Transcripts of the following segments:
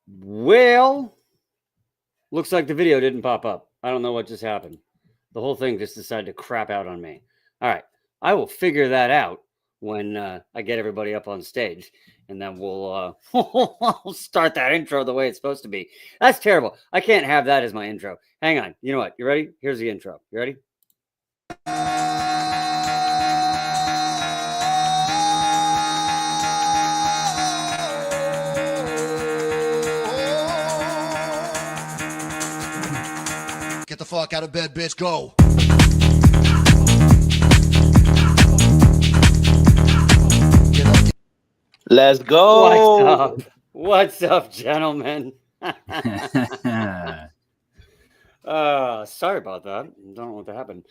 Well, looks like the video didn't pop up. I don't know what just happened. The whole thing just decided to crap out on me. All right. I will figure that out when I get everybody up on stage, and then we'll start that intro the way it's supposed to be. That's terrible. I can't have that as my intro. Hang on. You know what? You ready? Here's the intro. You ready? Get the fuck out of bed, bitch. Go. Let's go. What's up, gentlemen? Sorry about that. Don't know what happened.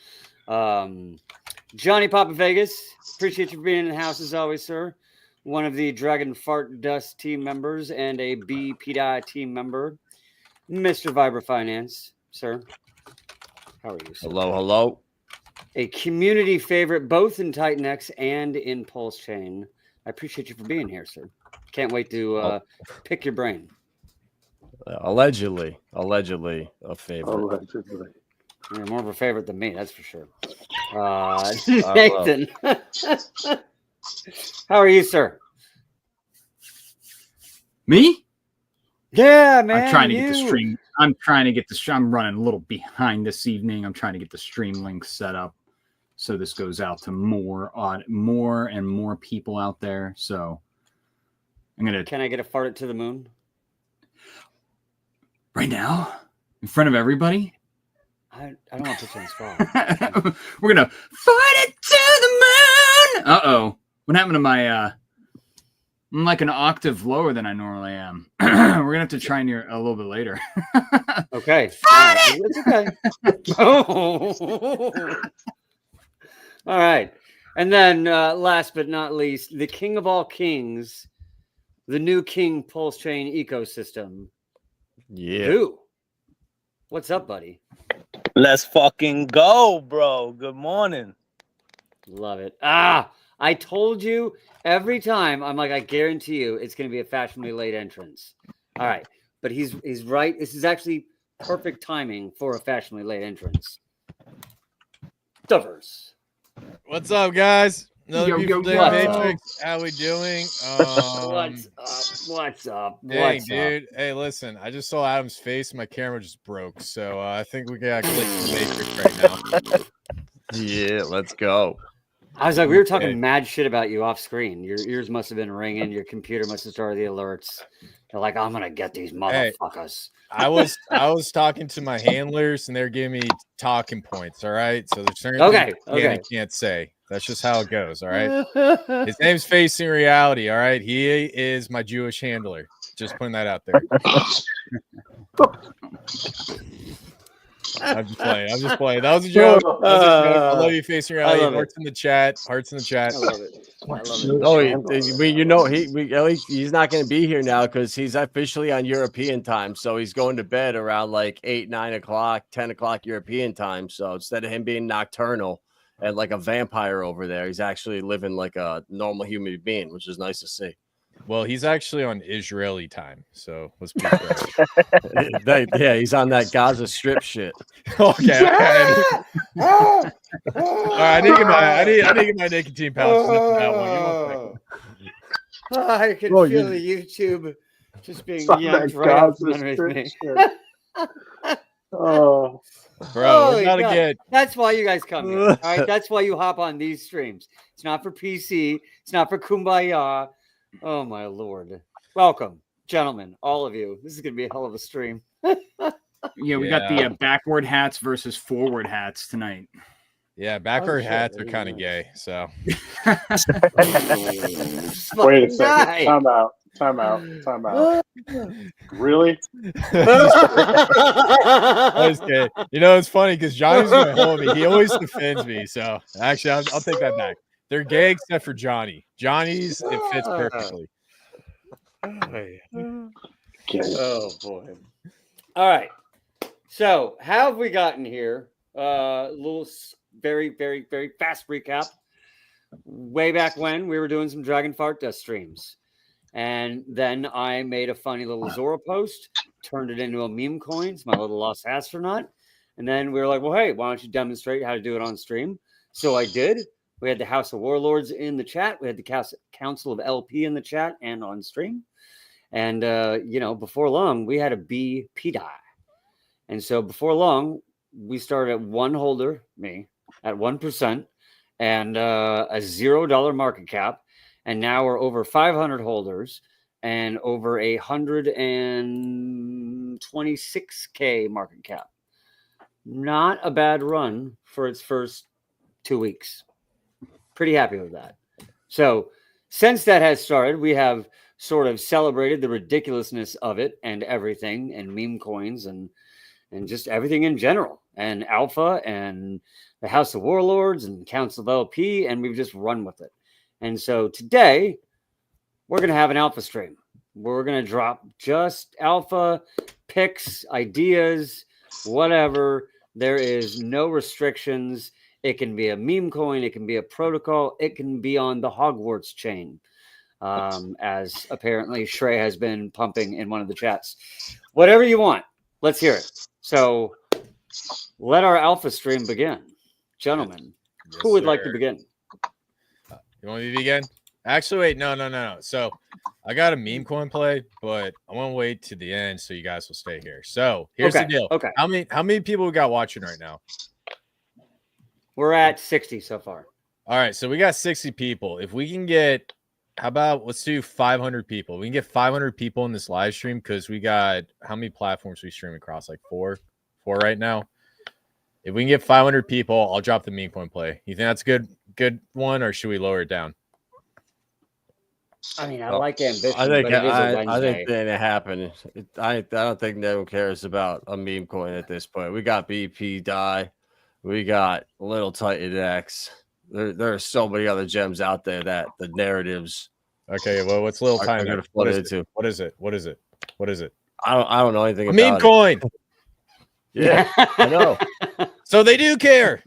Johnny Papa Vegas, appreciate you being in the house as always, sir. One of the Dragon Fart Dust team members and a BPDI team member. Mr. Vibra Finance, sir. How are you, sir? Hello. A community favorite both in Titan X and in Pulse Chain. I appreciate you for being here, sir. Can't wait to pick your brain. Allegedly a favorite. Allegedly. You're more of a favorite than me, that's for sure. Nathan. How are you, sir? Me? Yeah, man. I'm trying to get the stream. I'm running a little behind this evening. I'm trying to get the stream link set up so this goes out to more and more people out there. So I'm gonna. Can I get a fart it to the moon? Right now, in front of everybody. I don't want to put you on the spot. We're gonna fart it to the moon. Uh-oh. What happened to my I'm like an octave lower than I normally am. We're gonna have to try near a little bit later. Okay. Fart it! It's okay. All right. And then last but not least, the king of all kings, the new King Pulse Chain ecosystem. Yeah. Who? What's up, buddy? Let's fucking go, bro. Good morning. Love it. I told you every time. I'm like, I guarantee you it's going to be a fashionably late entrance. All right. But he's right. This is actually perfect timing for a fashionably late entrance. Diverse. What's up, guys? Another beautiful day on what's Matrix. How we doing? What's up? Dang, dude. Hey, listen, I just saw Adam's face. My camera just broke, so I think we gotta click the Matrix right now. Yeah, let's go. I was like, we were talking mad shit about you off screen. Your ears must have been ringing. Your computer must have started the alerts. They're like, I'm gonna get these motherfuckers. Hey, I was talking to my handlers, and they're giving me talking points. All right, so there's certain things I can't say. That's just how it goes. All right. His name's Facing Reality. All right. He is my Jewish handler. Just putting that out there. I'm just playing. That was a joke. I love you, Facing Reality. Hearts in the chat. I love it. Oh, at least he's not going to be here now because he's officially on European time. So he's going to bed around like 8, 9 o'clock, 10 o'clock European time. So instead of him being nocturnal and like a vampire over there, he's actually living like a normal human being, which is nice to see. Well, he's actually on Israeli time, so let's be fair. Yeah, he's on that Gaza Strip shit. Okay. All right, I need to get my nicotine pouch. That one. I can feel the YouTube just being yanked right up underneath me. Bro, we're not again. That's why you guys come here. All right, that's why you hop on these streams. It's not for PC. It's not for Kumbaya. Oh my lord! Welcome, gentlemen, all of you. This is gonna be a hell of a stream. Yeah, we got the backward hats versus forward hats tonight. Yeah, backward hats are kind of gay. So wait a second. Time out. Really? You know, it's funny because Johnny's my homie. He always defends me. So actually, I'll take that back. They're gay except for Johnny. Johnny's, it fits perfectly. Oh boy! All right. So how have we gotten here? A little, very, very, very fast recap. Way back when we were doing some Dragon Fart Dust streams. And then I made a funny little Zora post, turned it into a meme coins, my little lost astronaut. And then we were like, well, hey, why don't you demonstrate how to do it on stream? So I did. We had the House of Warlords in the chat. We had the Council of LP in the chat and on stream. And, before long, we had a B PDI. And so before long, we started at one holder, me, at 1% and a $0 market cap. And now we're over 500 holders and over 126K market cap. Not a bad run for its first 2 weeks. Pretty happy with that. So since that has started, we have sort of celebrated the ridiculousness of it and everything and meme coins and just everything in general and alpha and the House of Warlords and Council of LP, and we've just run with it. And so today we're going to have an alpha stream. We're going to drop just alpha picks, ideas, whatever. There is no restrictions. It can be a meme coin. It can be a protocol. It can be on the Hogwarts chain, as apparently Shrey has been pumping in one of the chats. Whatever you want. Let's hear it. So let our alpha stream begin. Gentlemen, Yes, who would sir. like to begin? You want me to begin? Actually, wait, no. So I got a meme coin play, but I want to wait to the end so you guys will stay here. So here's the deal. Okay. How many people we got watching right now? We're at 60 so far. All right, so we got 60 people. If we can get, how about let's do 500 people? We can get 500 people in this live stream because we got how many platforms we stream across? Like four right now. If we can get 500 people, I'll drop the meme coin play. You think that's a good one, or should we lower it down? I mean, I like ambition, I think but it is a Wednesday. I think that it happened. I don't think no one cares about a meme coin at this point. We got BP die, we got Little Titan X. There are so many other gems out there that the narratives. Okay, well, what's Little are Time? gonna What flood is it? What is it? What is it? What is it? I don't know anything A about meme it. coin. Yeah, I know. So they do care.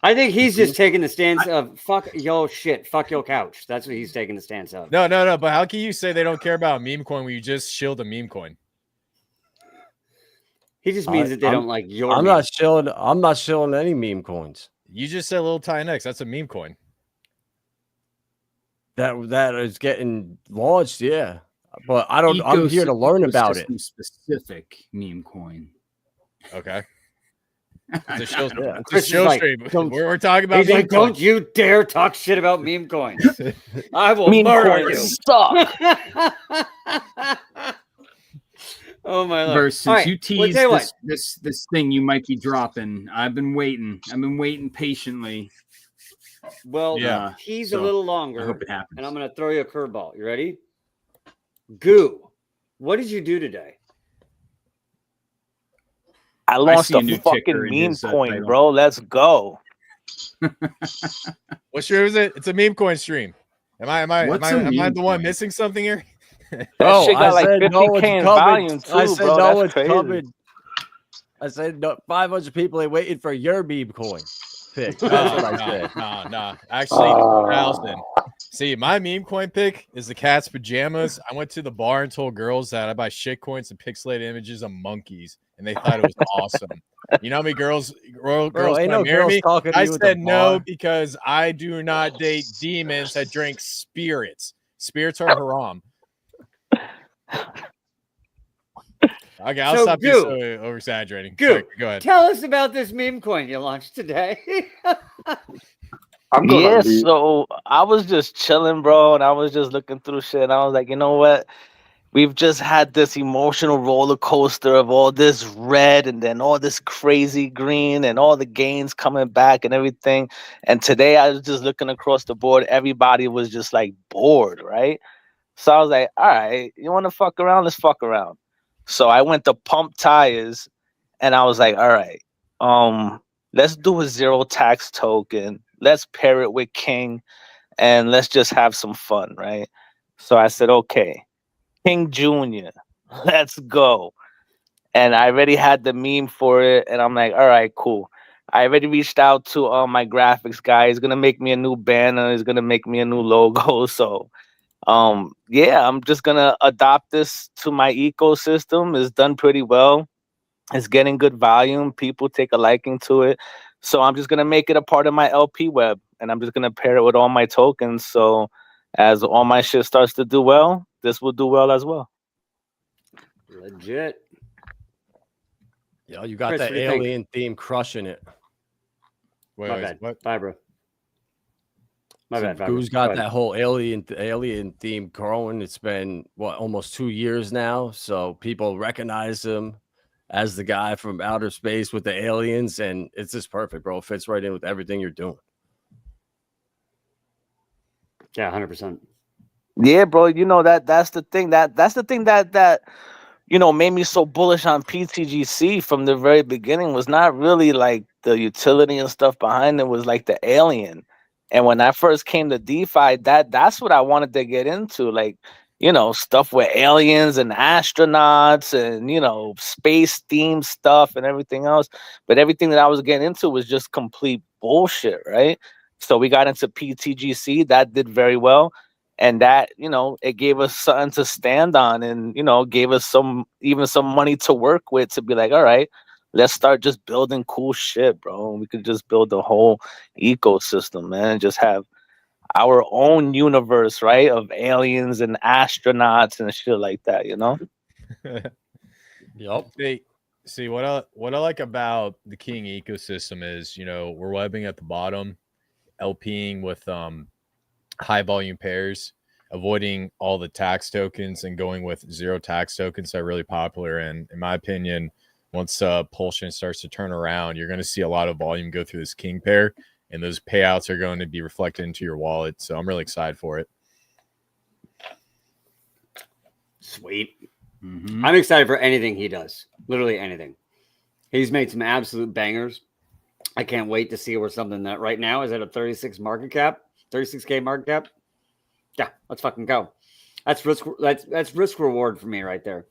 I think he's just taking the stance of fuck your shit, fuck your couch. That's what he's taking the stance of. No. But how can you say they don't care about a meme coin when you just shield a meme coin? He just means that they don't like your. I'm meme. not shilling any meme coins. You just said Little Time X. That's a meme coin. That is getting launched, yeah. But I'm here to learn about it. Specific meme coin. Okay. It's a show, Yeah. it's a Chris is show like, stream. We're talking about He's meme like, don't coins. you dare talk shit about meme coins. I will Meme murder coins you. suck. Oh my lord. Verse, since right, you well, teased tell you what. this thing you might be dropping, I've been waiting patiently. Well, Yeah, tease so a little I longer, hope it happens. and I'm going to throw you a curveball. You ready? Goo, what did you do today? I launched see a a new fucking ticker in meme his, coin, title. bro. Let's go. What stream is it? It's a meme coin stream. Am I What's a the meme one coin? missing something here? That Oh, shit got like said 50K in volume too, I said bro. no That's one's crazy. coming. I said no, 500 people are waiting for your meme coin pick. That's what I said. No. Actually, 1,000. See, my meme coin pick is the cat's pajamas. I went to the bar and told girls that I buy shit coins and pixelated images of monkeys, and they thought it was awesome. You know how many girls Bro, want ain't to no marry girls me? talking to I you at the said no bar. because I do not date demons that drink spirits. Spirits are haram. Okay, I'll So, stop you Goo. so over-exaggerating. Goo, Sorry, go ahead. tell us about this meme coin you launched today. I'm gonna Yeah, leave. so I was just chilling, bro, and I was just looking through shit. And I was like, you know what? We've just had this emotional roller coaster of all this red and then all this crazy green and all the gains coming back and everything. And today I was just looking across the board. Everybody was just like bored, right? So I was like, all right, you want to fuck around? Let's fuck around. So I went to pump tires and I was like, all right, let's do a zero tax token. Let's pair it with King and let's just have some fun, right? So I said, okay, King Jr., let's go. And I already had the meme for it. And I'm like, all right, cool. I already reached out to my graphics guy. He's going to make me a new banner. He's going to make me a new logo. So Yeah, I'm just gonna adopt this to my ecosystem. It's done pretty well. It's getting good volume. People take a liking to it. So I'm just gonna make it a part of my LP web, and I'm just gonna pair it with all my tokens. So as all my shit starts to do well, this will do well as well. Legit. Yo, you got Chris, that what do you think? alien theme crushing it. Wait, My wait, bad. what? Bye, bro. My bad. Fabro. Who's got that whole alien theme growing? It's been what, almost 2 years now. So people recognize him as the guy from outer space with the aliens, and it's just perfect, bro. It fits right in with everything you're doing. Yeah, 100%. Yeah, bro. You know that's the thing that you know made me so bullish on PTGC from the very beginning was not really like the utility and stuff behind it, was like the alien. And when I first came to DeFi, that's what I wanted to get into, like, you know, stuff with aliens and astronauts and, you know, space themed stuff and everything else. But everything that I was getting into was just complete bullshit, right? So we got into PTGC, that did very well. And that, you know, it gave us something to stand on, and, you know, gave us some money to work with to be like, all right, let's start just building cool shit, bro. We could just build the whole ecosystem, man, and just have our own universe, right, of aliens and astronauts and shit like that, you know? Yep. See what I like about the King ecosystem is, you know, we're webbing at the bottom, LPing with high volume pairs, avoiding all the tax tokens and going with zero tax tokens that are really popular. And in my opinion, once Pulsion starts to turn around, you're going to see a lot of volume go through this King pair, and those payouts are going to be reflected into your wallet. So I'm really excited for it. Sweet. I'm excited for anything he does. Literally anything. He's made some absolute bangers. I can't wait to see where something that right now is at a 36K market cap. Yeah, let's fucking go. That's risk reward for me right there.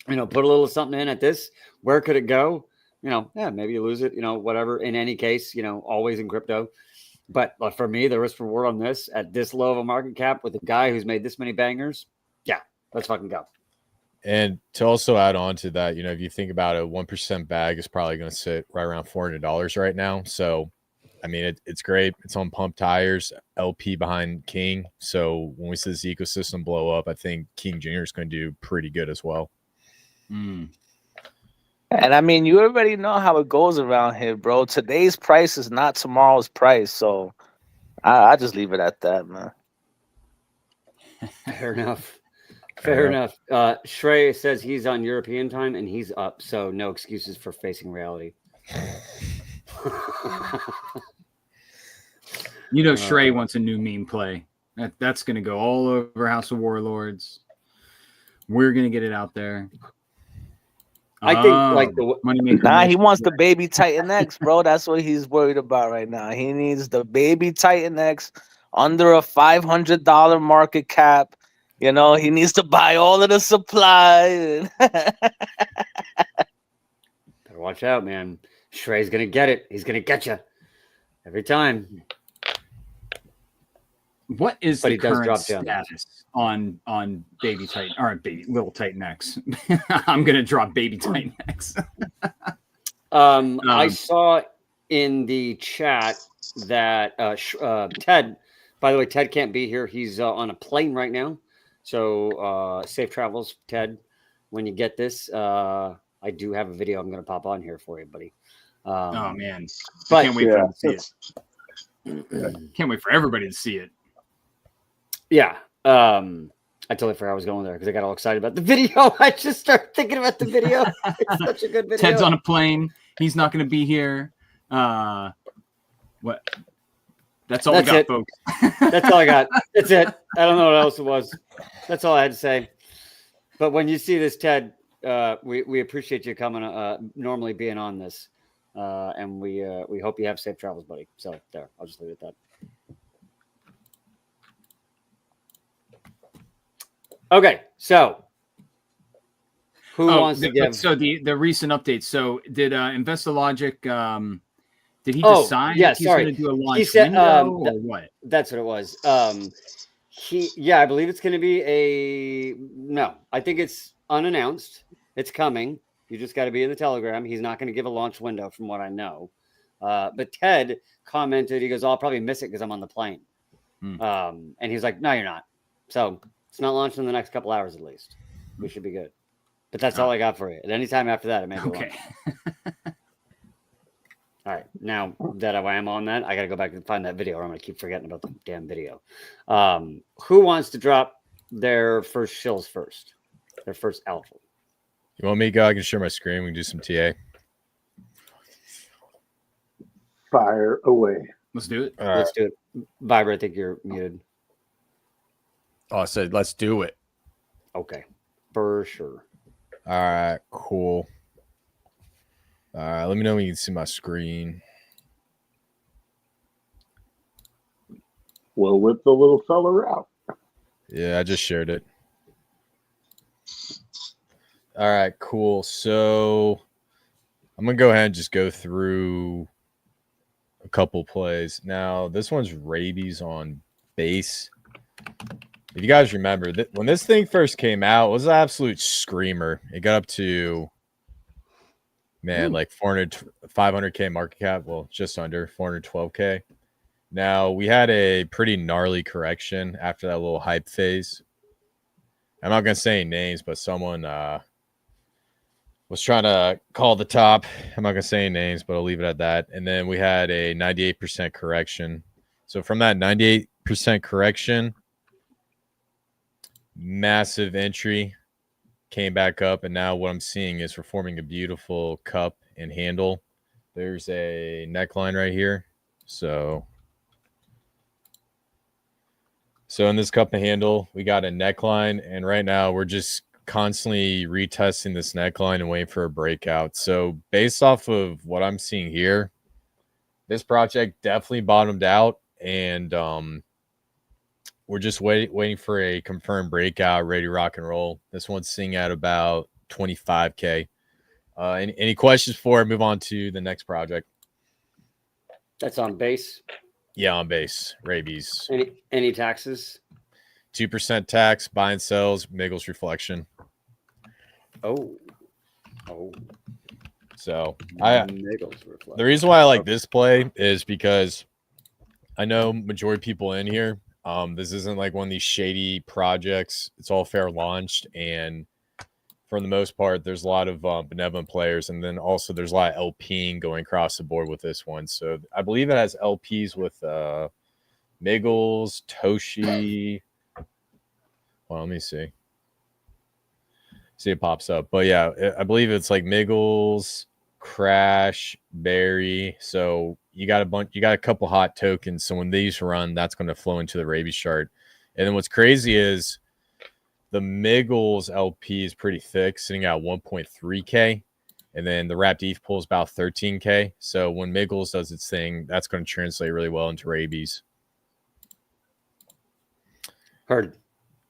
You know, put a little something in at this. Where could it go? You know, yeah, maybe you lose it, you know, whatever. In any case, you know, always in crypto. But for me, the risk reward on this at this low of a market cap with a guy who's made this many bangers, yeah, let's fucking go. And to also add on to that, you know, if you think about it, 1% bag is probably going to sit right around $400 right now. So, I mean, it's great. It's on pump tires, LP behind King. So when we see this ecosystem blow up, I think King Jr. is going to do pretty good as well. And I mean, you already know how it goes around here, bro. Today's price is not tomorrow's price. So I just leave it at that, man. Fair enough. Fair enough. Shrey says he's on European time and he's up, so no excuses for facing reality. You know, Shrey wants a new meme play. That's going to go all over House of Warlords. We're going to get it out there. I think like the money maker. Nah, he wants the baby Titan X, bro. That's what he's worried about right now. He needs the baby Titan X under a $500 market cap. You know, he needs to buy all of the supply. Better watch out, man. Shrey's gonna get it. He's gonna get you every time. What is But the he does current drop down. status on Baby Titan or Little Titan X? I'm gonna drop Baby Titan X. I saw in the chat that Ted. By the way, Ted can't be here. He's on a plane right now. So safe travels, Ted. When you get this, I do have a video I'm going to pop on here for you, buddy. Oh man, but I can't wait for them to see it. Can't wait for everybody to see it. Yeah, I totally forgot I was going there because I got all excited about the video. I just started thinking about the video. It's such a good video. Ted's on a plane. He's not going to be here. What? That's all we got, folks. That's all I got. That's it. I don't know what else it was. That's all I had to say. But when you see this, Ted, we appreciate you coming, normally being on this. And we hope you have safe travels, buddy. So there, I'll just leave it at that. Okay, so who wants to give? So the recent updates. So did InvestaLogic did he decide yeah, he's going to do a launch he said, window or what? That's what it was. Yeah, I believe it's going to be no. I think it's unannounced. It's coming. You just got to be in the Telegram. He's not going to give a launch window, from what I know. But Ted commented. He goes, "I'll probably miss it because I'm on the plane." And he's like, "No, you're not." So it's not launched in the next couple hours, at least. We should be good. But that's all I got for you. At any time after that, it may be Okay. All right. Now that I am on that, I got to go back and find that video, or I'm going to keep forgetting about the damn video. Who wants to drop their first shills first? Their first alpha? You want me to go? I can share my screen. We can do some TA. Fire away. Let's do it. All right. Let's do it. Viber, I think you're muted. Oh, I said, let's do it. Okay. For sure. All right, cool. All right, let me know when you can see my screen. We'll whip the little fella out. Yeah, I just shared it. All right, cool. So I'm going to go ahead and just go through a couple plays. Now, this one's Rabies on base. If you guys remember, when this thing first came out, it was an absolute screamer. It got up to, like 500K market cap. Well, just under 412K. Now, we had a pretty gnarly correction after that little hype phase. I'm not going to say any names, but someone was trying to call the top. I'm not going to say any names, but I'll leave it at that. And then we had a 98% correction. So from that 98% correction, massive entry, came back up, and now what I'm seeing is we're forming a beautiful cup and handle. There's a neckline right here. So in this cup and handle, we got a neckline, and right now we're just constantly retesting this neckline and waiting for a breakout. So based off of what I'm seeing here, this project definitely bottomed out, and we're just waiting for a confirmed breakout, ready to rock and roll. This one's sitting at about 25K. Any questions before I move on to the next project? That's on base. Yeah, on base. Rabies. Any taxes? 2% tax, buy and sells, Miggles reflection. Oh. So the the reason why I like this play is because I know majority of people in here, this isn't like one of these shady projects. It's all fair launched, and for the most part, there's a lot of benevolent players, and then also there's a lot of LPing going across the board with this one. So I believe it has LPs with Miggles, Toshi. Well, let me see. See, it pops up. But yeah, I believe it's like Miggles, Crash, Berry. So you got a couple hot tokens. So when these run, that's going to flow into the Rabies chart. And then what's crazy is the Miggles LP is pretty thick, sitting at 1.3K. And then the Wrapped ETH pool is about 13K. So when Miggles does its thing, that's going to translate really well into Rabies. Heard.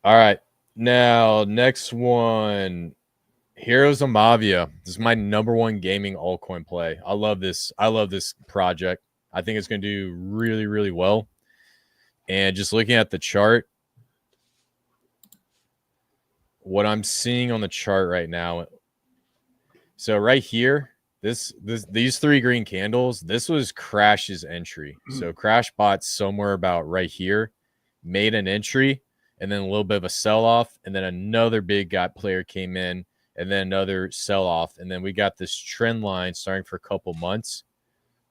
All right. Now, next one, Heroes of Mavia. This is my #1 gaming altcoin play. I love this. I love this project. I think it's going to do really, really well. And just looking at the chart, what I'm seeing on the chart right now. So right here, these 3 green candles, this was Crash's entry. So Crash bought somewhere about right here, made an entry, and then a little bit of a sell-off, and then another big player came in, and then another sell-off, and then we got this trend line starting for a couple months.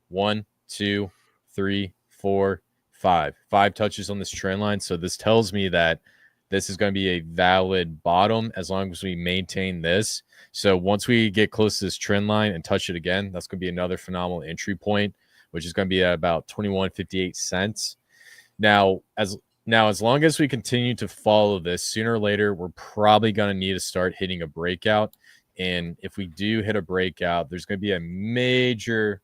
1, 2, 3, 4, 5. 5 touches on this trend line. So this tells me that this is going to be a valid bottom as long as we maintain this. So once we get close to this trend line and touch it again, that's going to be another phenomenal entry point, which is going to be at about 21.58 cents. Now, as long as we continue to follow this, sooner or later, we're probably going to need to start hitting a breakout. And if we do hit a breakout, there's going to be a major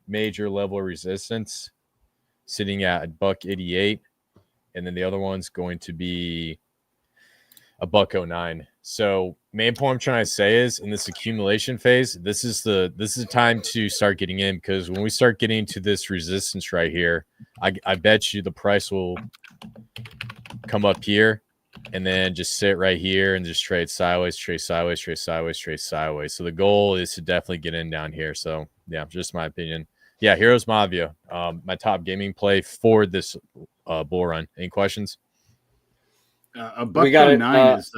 level of resistance sitting at $1.88. And then the other one's going to be $1.09. So main point I'm trying to say is in this accumulation phase, this is the time to start getting in, because when we start getting to this resistance right here, I bet you the price will come up here, and then just sit right here and just trade sideways, trade sideways, trade sideways, trade sideways. So the goal is to definitely get in down here. So yeah, just my opinion. Yeah, Heroes Mavia, my top gaming play for this bull run. Any questions? A buck got it, 09 is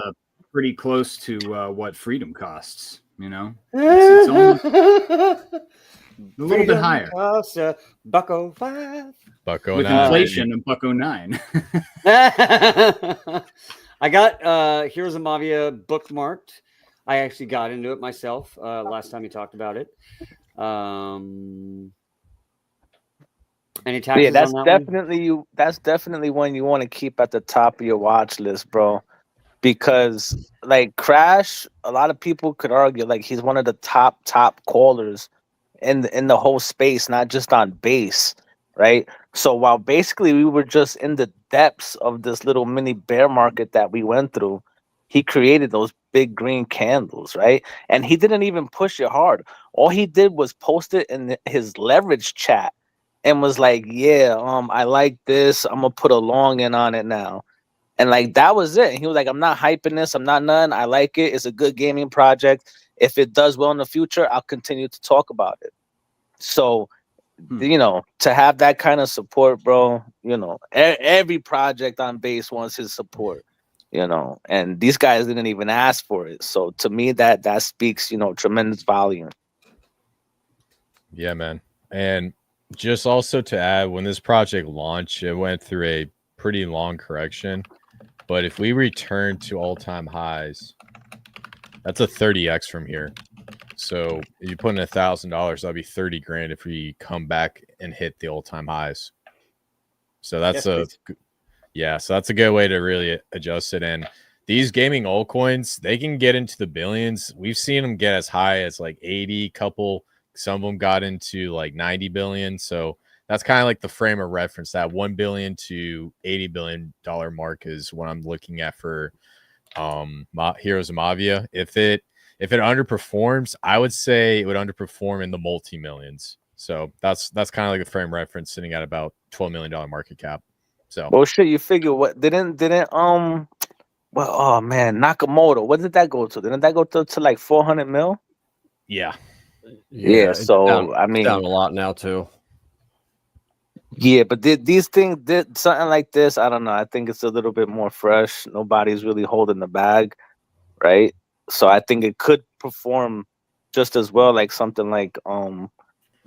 pretty close to what freedom costs. You know, it's almost a little bit higher. Costs $1.05. Bucko With 09. inflation and buck 09. I got Heroes of Mavia bookmarked. I actually got into it myself last time you talked about it. Any taxes that's on that definitely that's definitely one you want to keep at the top of your watch list, bro. Because like Crash, a lot of people could argue like he's one of the top callers in the whole space, not just on base, right? So while basically we were just in the depths of this little mini bear market that we went through, he created those big green candles, right? And he didn't even push it hard. All he did was post it in his leverage chat and was like, yeah, I like this. I'm gonna put a long in on it now. And like that was it. And he was like, I'm not hyping this, I'm not none. I like it. It's a good gaming project. If it does well in the future, I'll continue to talk about it. So, you know, to have that kind of support, bro, you know, every project on base wants his support, you know, and these guys didn't even ask for it. So to me, that speaks, you know, tremendous volume. Yeah, man. And just also to add, when this project launched, it went through a pretty long correction. But if we return to all-time highs, that's a 30x from here. So if you put in $1,000, that'll be 30 grand if we come back and hit the all-time highs. So that's so that's a good way to really adjust it. And these gaming altcoins, they can get into the billions. We've seen them get as high as like 80 couple. Some of them got into like 90 billion. So that's kind of like the frame of reference. That $1 billion to $80 billion mark is what I'm looking at for Heroes of Mavia. If it underperforms, I would say it would underperform in the multi-millions. So that's kind of like a frame reference, sitting at about $12 million market cap. So well, shit, you figure what didn't well, oh man, Nakamoto, what did that go to? Didn't that go to like 400 mil? yeah. So down, I mean, down a lot now too. Yeah, but these things, something like this, I don't know. I think it's a little bit more fresh. Nobody's really holding the bag, right? So I think it could perform just as well, like something like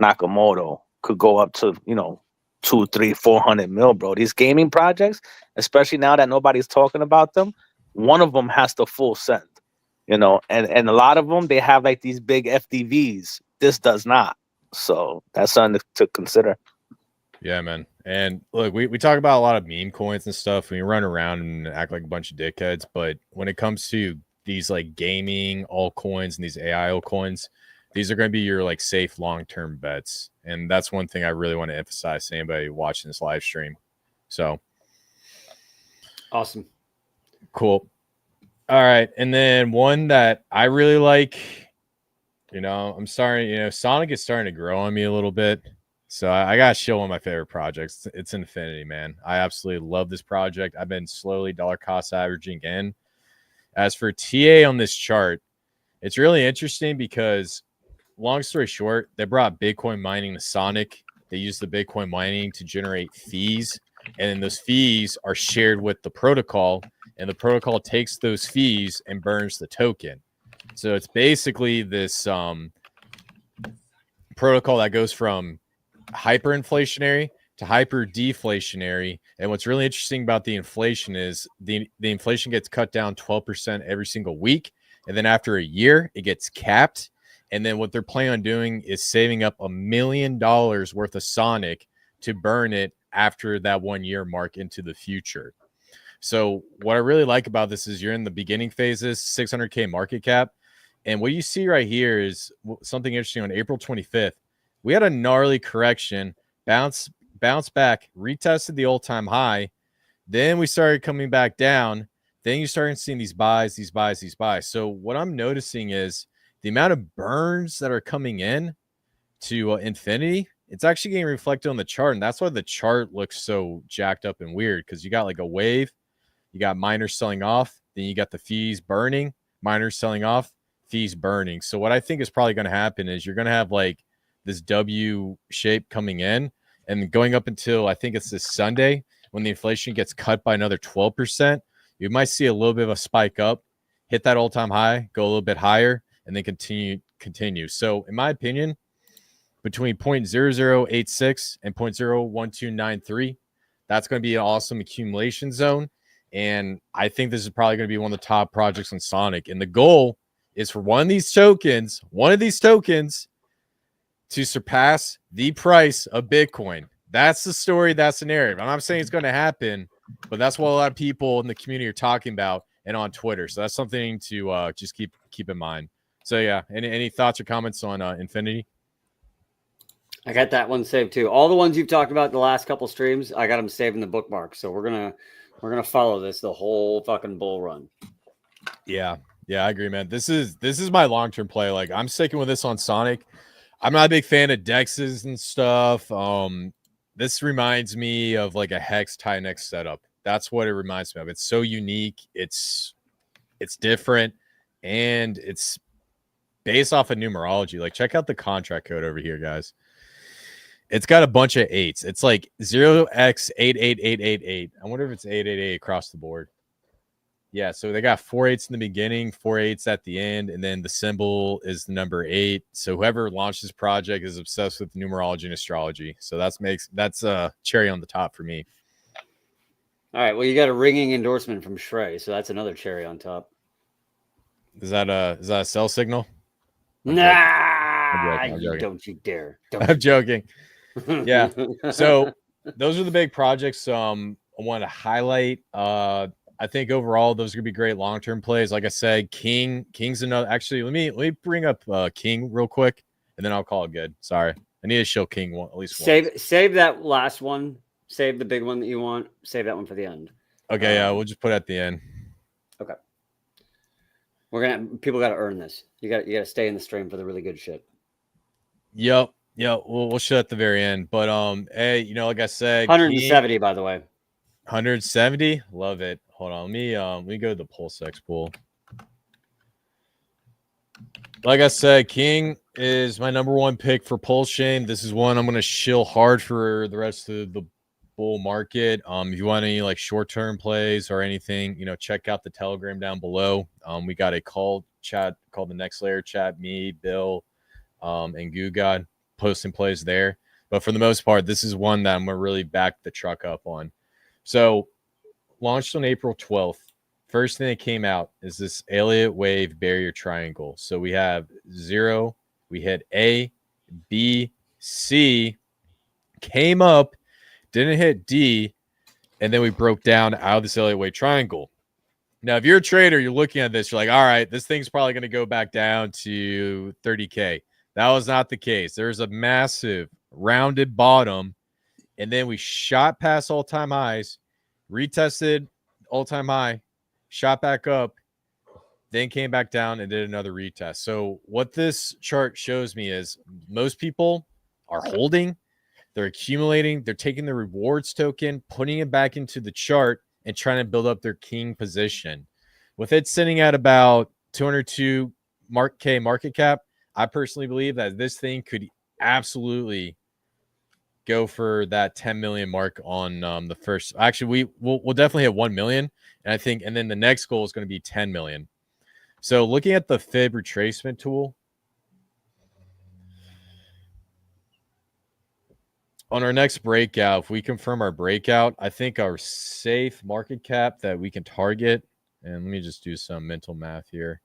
Nakamoto could go up to, you know, 200, 300, 400 mil, bro. These gaming projects, especially now that nobody's talking about them, one of them has to full send, you know, and a lot of them, they have like these big FDVs. This does not. So that's something to consider. Yeah, man. And look, we talk about a lot of meme coins and stuff. We run around and act like a bunch of dickheads. But when it comes to these like gaming altcoins and these AI altcoins, these are going to be your like safe long-term bets. And that's one thing I really want to emphasize to anybody watching this live stream. So Awesome. Cool. All right. And then one that I really like, you know, I'm starting, you know, Sonic is starting to grow on me a little bit. So I got to show one of my favorite projects. It's Infinity, man. I absolutely love this project. I've been slowly dollar cost averaging in. As for TA on this chart, it's really interesting because, long story short, they brought Bitcoin mining to Sonic. They used the Bitcoin mining to generate fees. And then those fees are shared with the protocol. And the protocol takes those fees and burns the token. So it's basically this protocol that goes from hyperinflationary to hyper deflationary. And what's really interesting about the inflation is the inflation gets cut down 12% every single week. And then after a year, it gets capped. And then what they're planning on doing is saving up $1 million worth of Sonic to burn it after that 1 year mark into the future. So what I really like about this is you're in the beginning phases, 600K market cap. And what you see right here is something interesting. On April 25th, we had a gnarly correction, bounce back, retested the all-time high. Then we started coming back down. Then you started seeing these buys. So what I'm noticing is the amount of burns that are coming in to Infinity, it's actually getting reflected on the chart. And that's why the chart looks so jacked up and weird, because you got like a wave, You got miners selling off. Then you got the fees burning, miners selling off, fees burning. So what I think is probably going to happen is you're going to have like this W shape coming in and going up until I think it's this Sunday when the inflation gets cut by another 12%. You might see a little bit of a spike up, hit that all-time high, go a little bit higher, and then continue. So in my opinion, between 0.0086 and 0.01293, that's going to be an awesome accumulation zone. And I think this is probably going to be one of the top projects on Sonic. And the goal is for one of these tokens to surpass the price of Bitcoin. That's the story. That's the narrative. I'm not saying it's going to happen, but that's what a lot of people in the community are talking about and on Twitter. So that's something to just keep in mind. So yeah, any thoughts or comments on Infinity? I got that one saved too. All the ones you've talked about the last couple streams, I got them saved in the bookmark. So we're gonna follow this the whole fucking bull run. Yeah, I agree, man. This is my long-term play. Like I'm sticking with this on Sonic. I'm not a big fan of dexes and stuff. This reminds me of like a Hex Tinex setup. That's what it reminds me of. It's so unique. It's different, and it's based off of numerology. Like check out the contract code over here, guys. It's got a bunch of 8s. It's like 0x88888. I wonder if it's 888 across the board. Yeah, so they got 4 8s in the beginning, 4 8s at the end, and then the symbol is the number 8. So whoever launched this project is obsessed with numerology and astrology. So that's a cherry on the top for me. All right, well, you got a ringing endorsement from Shrey, so that's another cherry on top. Is that a sell signal? I'm joking. Don't you dare! I'm joking. Yeah. So those are the big projects I want to highlight. I think overall those are gonna be great long-term plays. Like I said, King's another. Actually, let me bring up King real quick, and then I'll call it good. Sorry, I need to show King one at least. Save that last one. Save the big one that you want. Save that one for the end. Okay, yeah, we'll just put it at the end. Okay. People got to earn this. You got to stay in the stream for the really good shit. Yep. We'll show at the very end. But hey, like I said, 170 by the way. 170. Love it. Hold on. Let me go to the PulseX pool. Like I said, King is my number one pick for Pulse Chain. This is one I'm going to shill hard for the rest of the bull market. If you want any like short-term plays or anything, check out the Telegram down below. We got a call chat called the Next Layer Chat. Me, Bill, and Goo God posting plays there. But for the most part, this is one that I'm going to really back the truck up on. So launched on April 12th. First thing that came out is this Elliott Wave barrier triangle. So we have 0, we hit A, B, C, came up, didn't hit D, and then we broke down out of this Elliott Wave triangle. Now, if you're a trader, you're looking at this, you're like, all right, this thing's probably going to go back down to 30K. That was not the case. There's a massive rounded bottom, and then we shot past all-time highs, retested all-time high, shot back up, then came back down and did another retest. So what this chart shows me is most people are holding, they're accumulating, they're taking the rewards token, putting it back into the chart and trying to build up their king position. With it sitting at about 202 K market cap, I personally believe that this thing could absolutely go for that 10 million mark on the first. Actually, we'll definitely hit 1 million. And I think, and then the next goal is going to be 10 million. So looking at the fib retracement tool, on our next breakout, if we confirm our breakout, I think our safe market cap that we can target, and let me just do some mental math here.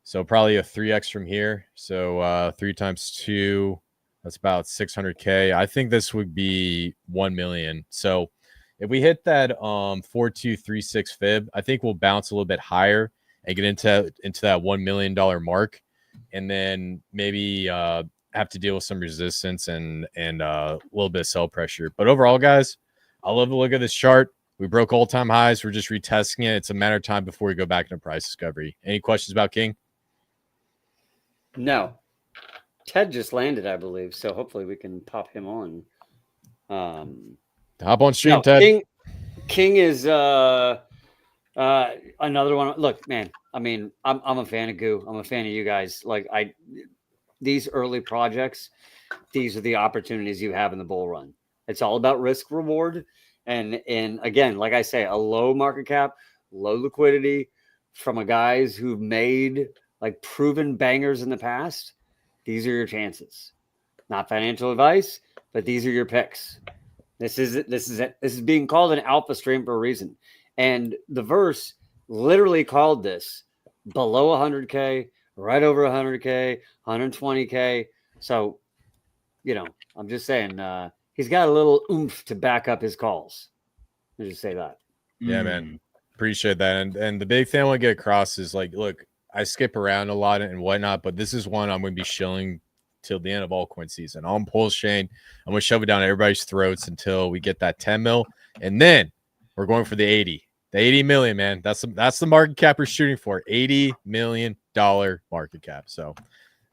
So probably a 3x from here. So 3 times 2, that's about 600K. I think this would be 1 million. So if we hit that 4236 fib, I think we'll bounce a little bit higher and get into that $1 million mark, and then maybe have to deal with some resistance and a little bit of sell pressure. But overall, guys, I love the look of this chart. We broke all-time highs. We're just retesting it. It's a matter of time before we go back into price discovery. Any questions about King? No. Ted just landed, I believe, so hopefully we can pop him on. Hop on stream, Ted. King is Another one. Look, man. I mean, I'm a fan of Goo. I'm a fan of you guys. Like these early projects, these are the opportunities you have in the bull run. It's all about risk reward, and again, like I say, a low market cap, low liquidity from a guys who've made like proven bangers in the past. These are your chances. Not financial advice, but these are your picks. This is being called an alpha stream for a reason. And the verse literally called this below 100K, right over 100K, 120K. So, I'm just saying he's got a little oomph to back up his calls. Let me just say that. Yeah, man. Appreciate that. And the big thing I want to get across is like, look, I skip around a lot and whatnot, but this is one I'm going to be shilling till the end of altcoin season. On Pulse Chain, I'm going to shove it down everybody's throats until we get that 10 mil. And then we're going for the 80 million, man. That's the market cap we're shooting for. $80 million market cap. So,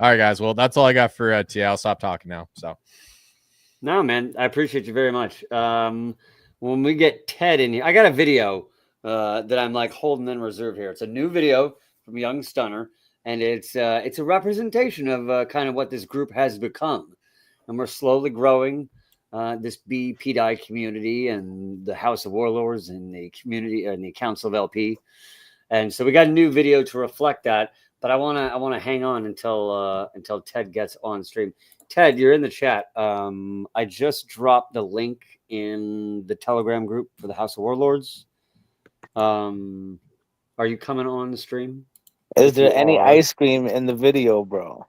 all right, guys. Well, that's all I got for TA. I'll stop talking now. So, no, man, I appreciate you very much. When we get Ted in here, I got a video that I'm like holding in reserve here. It's a new video from Young Stunner, and it's a representation of kind of what this group has become, and we're slowly growing. This BPDI community and the House of Warlords and the community and the Council of LP, and so we got a new video to reflect that. But I wanna hang on until Ted gets on stream. Ted, you're in the chat. I just dropped the link in the Telegram group for the House of Warlords. Are you coming on the stream? Is there any ice cream in the video, bro?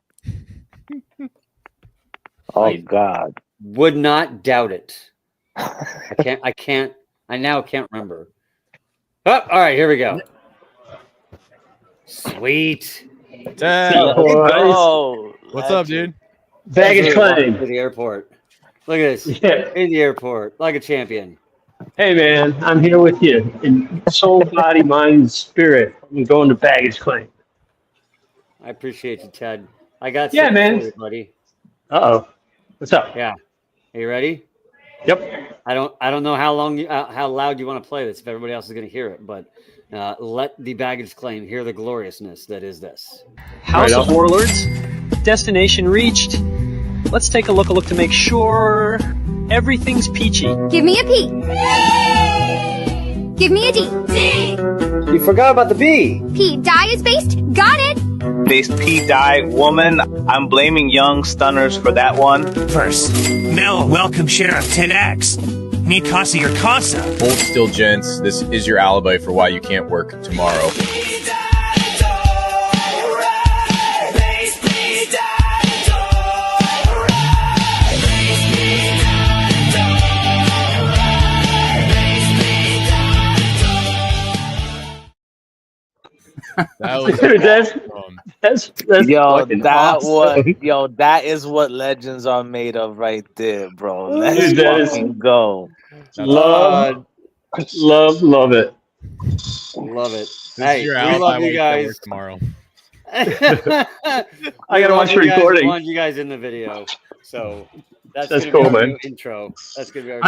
Oh God. Would not doubt it. I now can't remember. Oh, all right, here we go. Sweet. What's up, dude? Baggage claim. To the airport. Look at this. Yeah. In the airport, like a champion. Hey, man, I'm here with you. In soul, body, mind, spirit. I'm going to baggage claim. I appreciate you, Ted. I got yeah, man, for you, buddy. Uh-oh. What's up? Yeah. Are you ready? Yep. I don't know how loud you want to play this if everybody else is going to hear it, but let the baggage claim hear the gloriousness that is this. House of Warlords, destination reached. Let's take a look to make sure everything's peachy. Give me a P. Give me a D. D. You forgot about the B. P. Die is based. Got it. Based P. Die woman. I'm blaming Young Stunners for that one. First, Mel, welcome Sheriff 10X. Mi casa your casa. Hold still, gents. This is your alibi for why you can't work tomorrow. That was that's that is what legends are made of right there, bro. Let's fucking go. Love it. Love it. Hey, we love you guys. Tomorrow. I gotta watch the recording. I want you guys in the video, so that's cool, man. Intro. That's gonna be our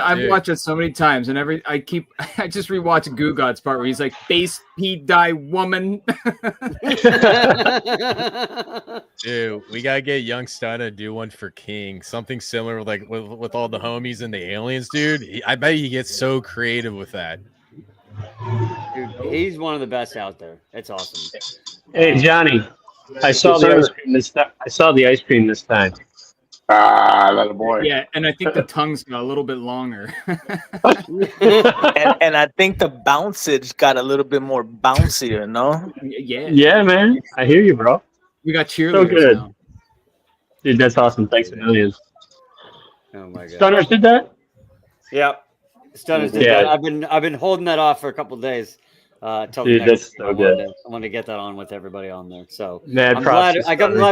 I've watched it so many times, and I just rewatch Goo God's part where he's like, "Base P Die woman." Dude, we gotta get Young Stunner to do one for King, something similar with all the homies and the aliens, dude. I bet he gets so creative with that. Dude, he's one of the best out there. It's awesome. Hey, Johnny, I saw the ice cream this time. That boy. Yeah, and I think the tongue's got a little bit longer. and I think the bouncage got a little bit more bouncier, no? Yeah. Yeah, man. I hear you, bro. We got cheerleaders so good. now. Dude, that's awesome. Thanks a million. Oh my god. Stunners did that? Yep. Stunners did that. I've been holding that off for a couple of days. Dude, that's so good. I want to get that on with everybody on there. So I'm glad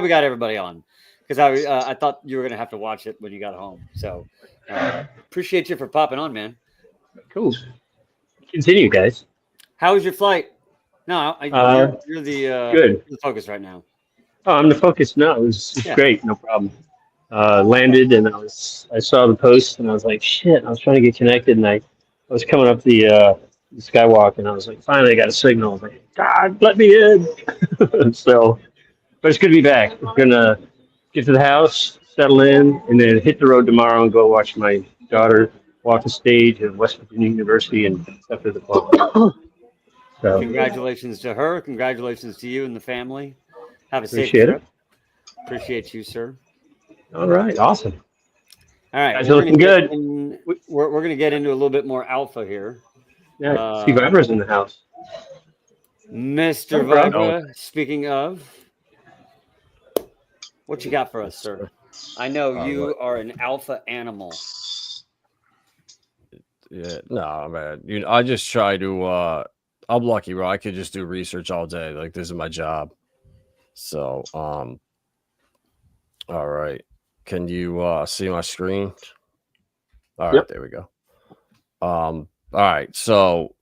we got everybody on, because I thought you were gonna have to watch it when you got home. So appreciate you for popping on, man. Cool. Continue, guys. How was your flight? No, you're the focus right now. Oh, I'm the focus now. It was great, no problem. Landed and I saw the post and I was like, shit. I was trying to get connected and I was coming up the this guy walking. I was like, finally, I got a signal. I was like, God, let me in. So, but it's good to be back. I'm gonna get to the house, settle in, and then hit the road tomorrow and go watch my daughter walk the stage at West Virginia University and after the fall. So Congratulations to her. Congratulations to you and the family. Have a safe appreciate trip. it. Appreciate you, sir. All right, awesome. All right, Guys are looking good. We're going to get into a little bit more alpha here. Yeah, see Vibra's in the house. Mr. Vibra, speaking of, what you got for us, sir? I know you are an alpha animal. Yeah, no, man. I just try to. I'm lucky, bro. I could just do research all day. Like this is my job. So, all right. Can you see my screen? All right, there we go. All right. So,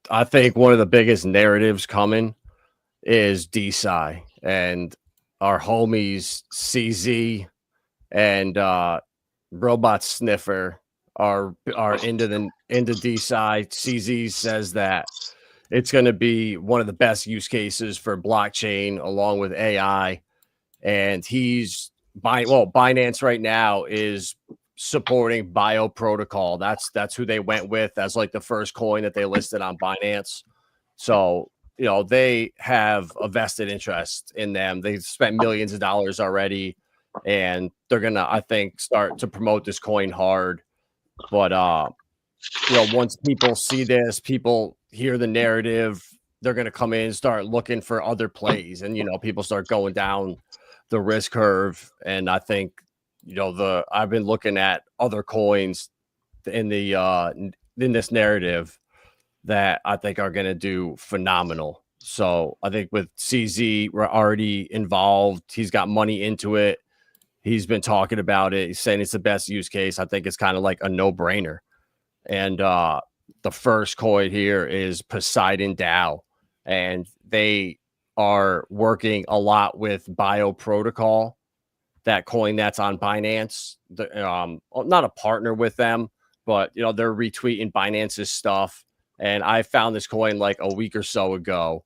I think one of the biggest narratives coming is DeSci and our homies CZ and Robot Sniffer are into DeSci. CZ says that it's going to be one of the best use cases for blockchain along with AI, and Binance right now is supporting Bio Protocol. That's who they went with as like the first coin that they listed on Binance. So, they have a vested interest in them. They've spent millions of dollars already, and they're going to, I think, start to promote this coin hard. But, once people see this, people hear the narrative, they're going to come in and start looking for other plays. And, people start going down the risk curve. And I think, I've been looking at other coins in this narrative that I think are going to do phenomenal. So I think with CZ, we're already involved. He's got money into it. He's been talking about it. He's saying it's the best use case. I think it's kind of like a no-brainer. And the first coin here is Poseidon DAO. And they are working a lot with Bio Protocol, that coin that's on Binance. Not a partner with them, but, they're retweeting Binance's stuff. And I found this coin like a week or so ago.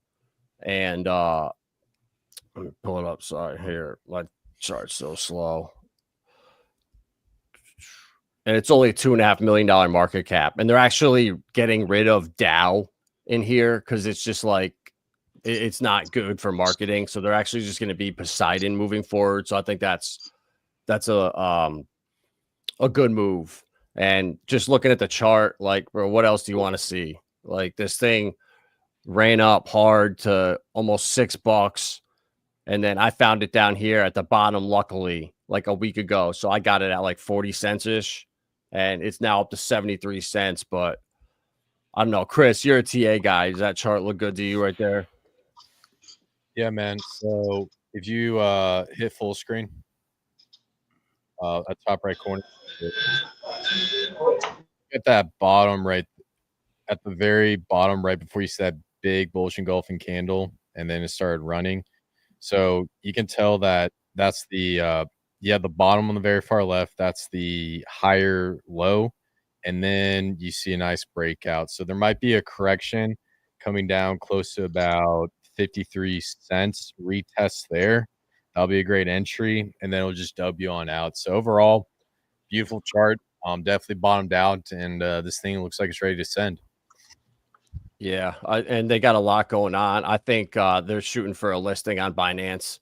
And let me pull it up. Sorry, here. My chart's so slow. And it's only a $2.5 million market cap. And they're actually getting rid of DAO in here because it's just like, it's not good for marketing. So they're actually just going to be Poseidon moving forward. So I think that's a good move. And just looking at the chart, like, bro, what else do you want to see? Like, this thing ran up hard to almost $6. And then I found it down here at the bottom, luckily, like a week ago. So I got it at like 40 cents ish. And it's now up to 73 cents. But I don't know. Chris, you're a TA guy. Does that chart look good to you right there? Yeah, man. So if you hit full screen, at top right corner, at that bottom right, at the very bottom right before you see that big bullish engulfing candle, and then it started running. So you can tell that that's the the bottom on the very far left. That's the higher low, and then you see a nice breakout. So there might be a correction coming down close to about 53 cents. Retest there. That'll be a great entry, and then it'll just W on out. So overall, beautiful chart. Definitely bottomed out, and this thing looks like it's ready to send. Yeah, and they got a lot going on. I think they're shooting for a listing on Binance,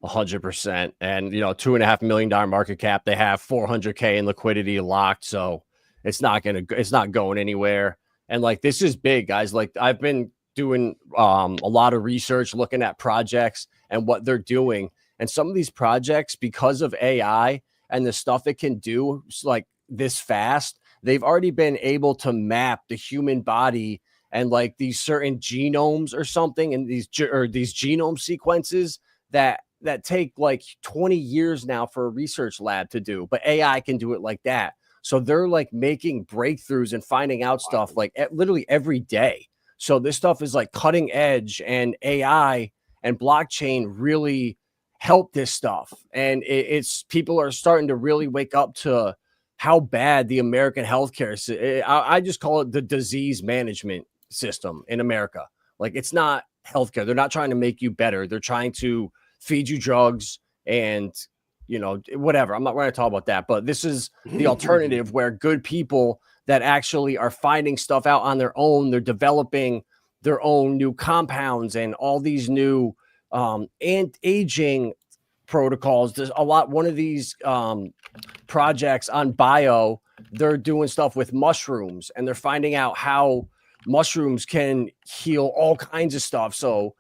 100%. And $2.5 million market cap. They have 400K in liquidity locked, so it's not going anywhere. And like, this is big, guys. Like, I've been doing a lot of research, looking at projects and what they're doing. And some of these projects, because of AI and the stuff it can do, like this fast, they've already been able to map the human body and like these certain genomes or something, and these genome sequences that take like 20 years now for a research lab to do, but AI can do it like that. So they're like making breakthroughs and finding out stuff like literally every day. So this stuff is like cutting edge, and AI and blockchain really help this stuff. And it's people are starting to really wake up to how bad the American healthcare, I just call it the disease management system in America. Like, it's not healthcare. They're not trying to make you better. They're trying to feed you drugs and, whatever. I'm not going to talk about that, but this is the alternative where good people that actually are finding stuff out on their own, they're developing their own new compounds and all these new anti-aging protocols. There's a lot. One of these projects on bio, they're doing stuff with mushrooms, and they're finding out how mushrooms can heal all kinds of stuff. So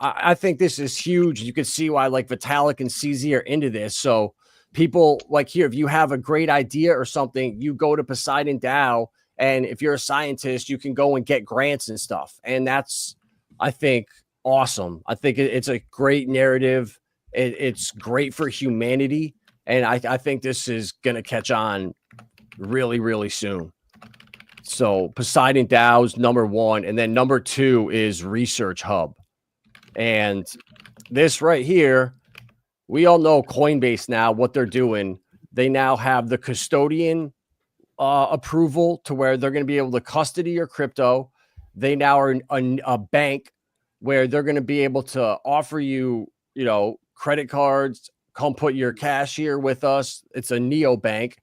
I think this is huge. You can see why like Vitalik and CZ are into this. So people like here, if you have a great idea or something, you go to Poseidon DAO, and if you're a scientist, you can go and get grants and stuff. And that's, I think, awesome. I think it's a great narrative. It's great for humanity. And I think this is going to catch on really, really soon. So Poseidon DAO is number one. And then number two is Research Hub. And this right here, we all know Coinbase now, what they're doing. They now have the custodian approval to where they're going to be able to custody your crypto. They now are a bank where they're going to be able to offer you, credit cards. Come put your cash here with us. It's a neobank.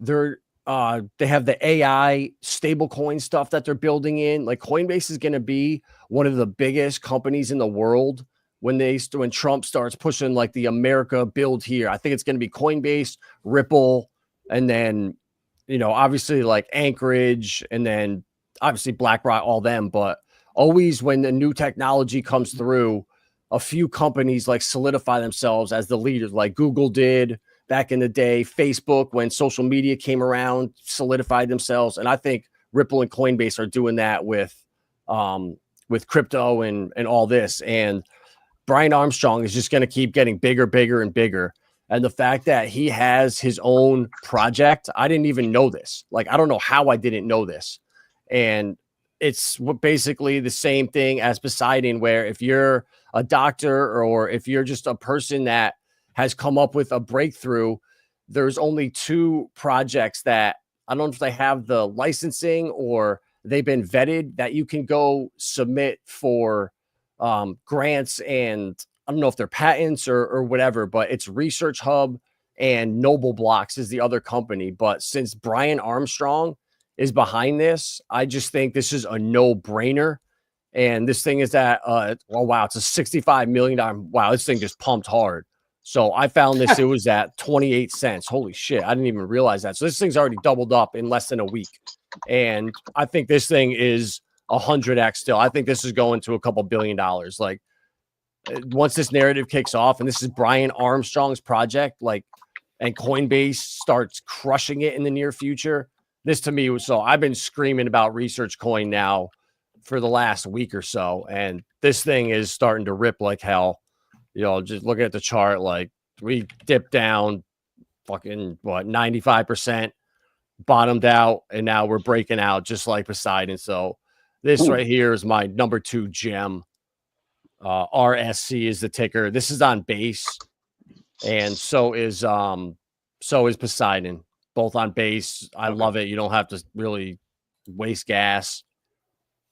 They have the AI stablecoin stuff that they're building in. Like, Coinbase is going to be one of the biggest companies in the world when Trump starts pushing like the America build here. I think it's going to be Coinbase, Ripple, and then, obviously like Anchorage, and then obviously BlackRock, all them. But always when the new technology comes through, a few companies like solidify themselves as the leaders, like Google did back in the day. Facebook, when social media came around, solidified themselves. And I think Ripple and Coinbase are doing that with crypto and all this. And Brian Armstrong is just going to keep getting bigger, bigger, and bigger. And the fact that he has his own project, I didn't even know this. Like, I don't know how I didn't know this. And it's basically the same thing as Poseidon, where if you're a doctor or if you're just a person that has come up with a breakthrough, there's only two projects that, I don't know if they have the licensing or they've been vetted, that you can go submit for grants, and I don't know if they're patents or whatever, but it's Research Hub and Noble Blocks is the other company. But since Brian Armstrong is behind this, I just think this is a no-brainer. And this thing is at, wow, it's a $65 million. Wow, this thing just pumped hard. So I found this, it was at 28 cents. Holy shit, I didn't even realize that. So this thing's already doubled up in less than a week. And I think this thing is 100x still. I think this is going to a couple $1 billion. Like, once this narrative kicks off, and this is Brian Armstrong's project, like, and Coinbase starts crushing it in the near future, this to me was, so I've been screaming about Research Coin now for the last week or so, and this thing is starting to rip like hell. Just looking at the chart, like, we dipped down fucking 95%, bottomed out, and now we're breaking out just like Poseidon. So this right here is my number two gem. RSC is the ticker. This is on Base, and so is Poseidon. Both on Base. I love it. You don't have to really waste gas.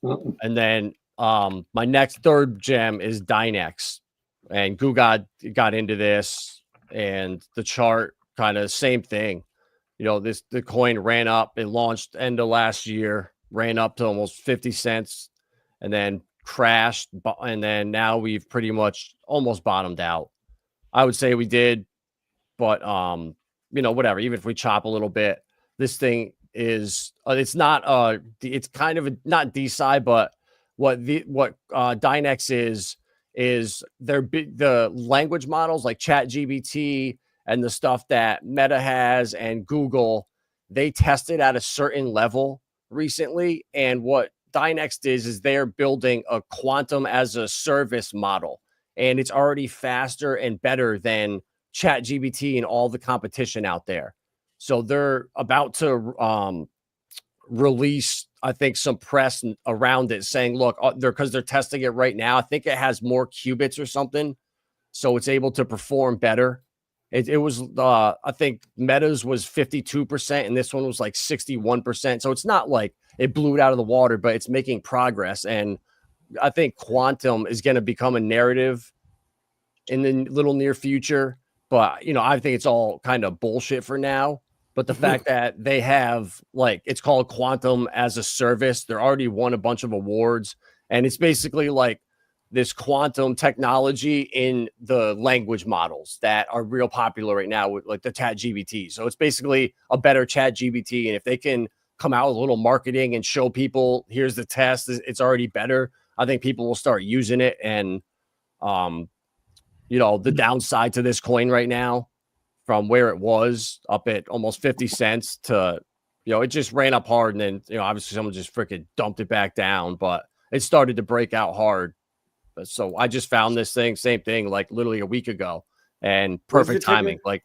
And then my next third gem is Dynex, and Gugad got into this, and the chart kind of same thing. The coin ran up. It launched end of last year, ran up to almost 50 cents, and then crashed, and then now we've pretty much almost bottomed out. I would say we did, but whatever. Even if we chop a little bit, this thing is it's not it's kind of not DeSci, but what Dynex is the language models like ChatGBT and the stuff that Meta has and Google. They tested at a certain level recently, and what Dynex is they're building a quantum as a service model, and it's already faster and better than ChatGPT and all the competition out there. So they're about to release, I think, some press around it saying, look, because they're testing it right now. I think it has more qubits or something, so it's able to perform better It was I think Meta's was 52% and this one was like 61%. So it's not like it blew it out of the water, but it's making progress. And I think quantum is going to become a narrative in the little near future. But, you know, I think it's all kind of bullshit for now. But the fact that they have, like, it's called quantum as a service, they're already won a bunch of awards. And it's basically like this quantum technology in the language models that are real popular right now with like the ChatGBT. So it's basically a better ChatGBT. And if they can come out with a little marketing and show people, here's the test, it's already better, I think people will start using it. And, you know, the downside to this coin right now from where it was up at almost 50 cents to, you know, it just ran up hard. And then, you know, obviously someone just freaking dumped it back down, but it started to break out hard. So I just found this thing, same thing, like literally a week ago, and perfect timing, like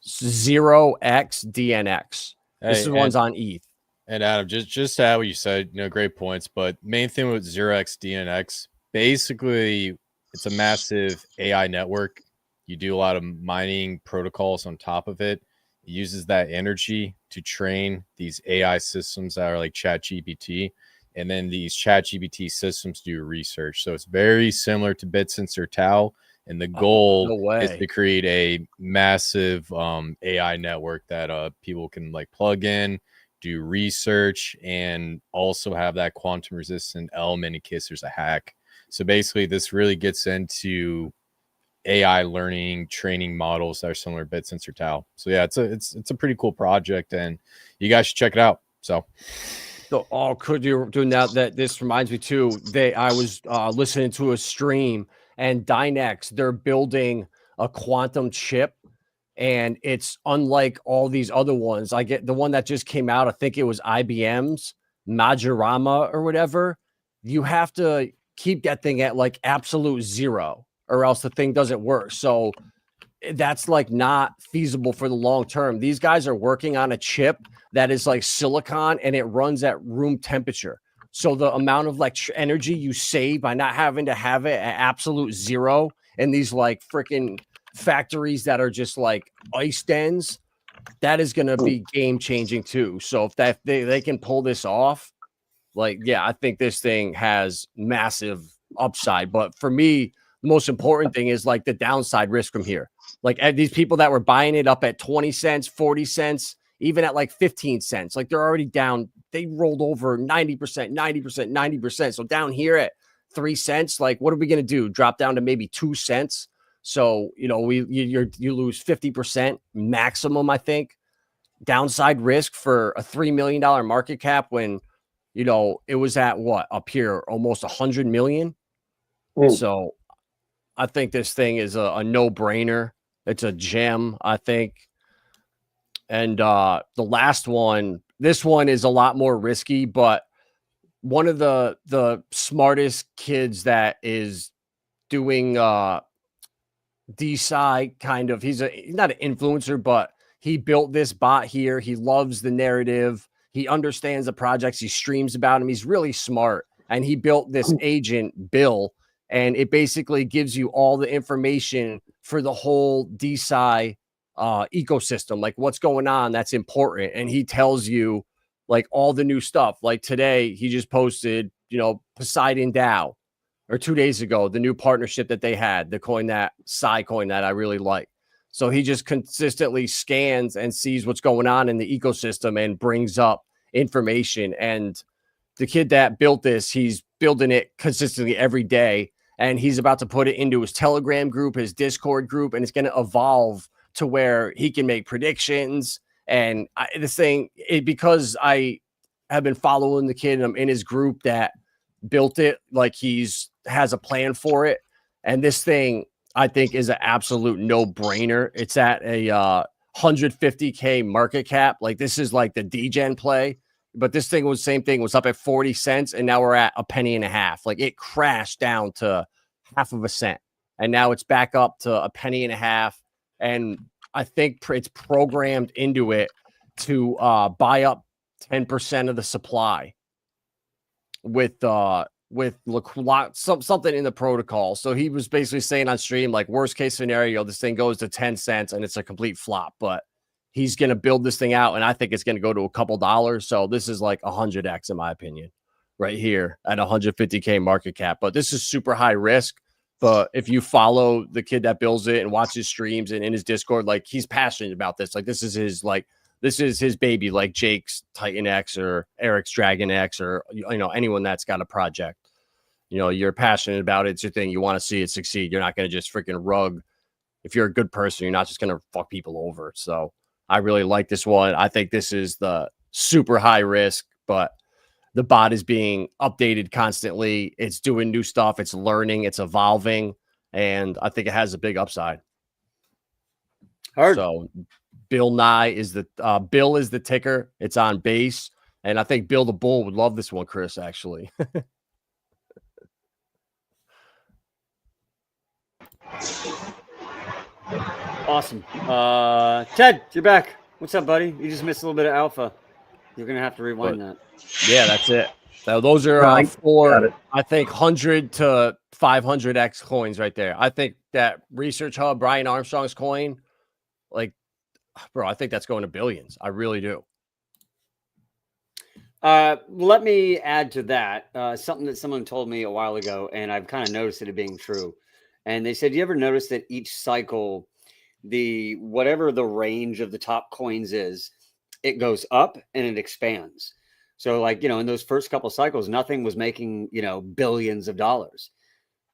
0xDNX. This is one's on ETH. And Adam, just to add what you said, you know, great points. But main thing with 0xDNX, basically, it's a massive AI network. You do a lot of mining protocols on top of it. It uses that energy to train these AI systems that are like ChatGPT. And then these ChatGPT systems do research. So it's very similar to BitSensor Tau. And the goal is to create a massive AI network that people can like plug in, do research, and also have that quantum resistant element in case there's a hack. So basically, this really gets into AI learning, training models that are similar to BitSensor Tau. So yeah, it's a pretty cool project, and you guys should check it out. So could you do now that this reminds me too? I was listening to a stream, and Dynex, they're building a quantum chip, and it's unlike all these other ones. I get the one that just came out. I think it was IBM's Majorama or whatever. You have to keep that thing at like absolute zero, or else the thing doesn't work. So that's like not feasible for the long term. These guys are working on a chip that is like silicon and it runs at room temperature. So the amount of like energy you save by not having to have it at absolute zero in these like freaking factories that are just like ice dens, that is going to be game changing too. So if they can pull this off, like, yeah, I think this thing has massive upside. But for me, the most important thing is like the downside risk from here. Like these people that were buying it up at 20 cents, 40 cents, even at like 15 cents, like they're already down. They rolled over 90%, 90%, 90%. So down here at 3 cents, like what are we going to do? Drop down to maybe 2 cents. So, you know, you lose 50% maximum, I think. Downside risk for a $3 million market cap when, you know, it was at what up here, almost 100 million. So I think this thing is a no-brainer. It's a gem, I think. And the last one, this one is a lot more risky, but one of the smartest kids that is doing DeSci kind of, he's not an influencer, but he built this bot here. He loves the narrative. He understands the projects. He streams about him. He's really smart. And he built this AgentBill, and it basically gives you all the information for the whole DeSci ecosystem, like what's going on that's important. And he tells you like all the new stuff. Like today, he just posted, you know, Poseidon DAO, or 2 days ago, the new partnership that they had, the coin that Psy coin that I really like. So he just consistently scans and sees what's going on in the ecosystem and brings up information. And the kid that built this, he's building it consistently every day. And he's about to put it into his Telegram group, his Discord group, and it's going to evolve to where he can make predictions. And because I have been following the kid and I'm in his group that built it, like has a plan for it. And this thing, I think, is an absolute no-brainer. It's at a 150K market cap. Like this is like the degen play. But this thing was same thing, was up at 40 cents, and now we're at a penny and a half. Like it crashed down to half of a cent, and now it's back up to a penny and a half. And I think it's programmed into it to buy up 10% of the supply with with something in the protocol. So he was basically saying on stream, like, worst case scenario, this thing goes to 10 cents and it's a complete flop, but he's going to build this thing out. And I think it's going to go to a couple dollars. So this is like 100x in my opinion, right here at 150K market cap. But this is super high risk. But if you follow the kid that builds it and watch his streams and in his Discord, like, he's passionate about this. Like, this is his baby, like Jake's Titan X or Eric's Dragon X, or, you know, anyone that's got a project. You know, you're passionate about it. It's your thing. You want to see it succeed. You're not going to just freaking rug. If you're a good person, you're not just going to fuck people over. So I really like this one. I think this is the super high risk, but the bot is being updated constantly. It's doing new stuff. It's learning. It's evolving. And I think it has a big upside. Heard. So Bill Nye is the Bill is the ticker. It's on base. And I think Bill the Bull would love this one, Chris, actually. Awesome. Ted, you're back. What's up, buddy? You just missed a little bit of alpha. You're going to have to rewind that. Yeah, that's it. So those are four, I think, 100 to 500x coins right there. I think that Research Hub, Brian Armstrong's coin, like, bro, I think that's going to billions. I really do. Let me add to that something that someone told me a while ago, and I've kind of noticed it being true. And they said, you ever notice that each cycle, whatever the range of the top coins is, it goes up and it expands. So, like, you know, in those first couple cycles, nothing was making, you know, billions of dollars.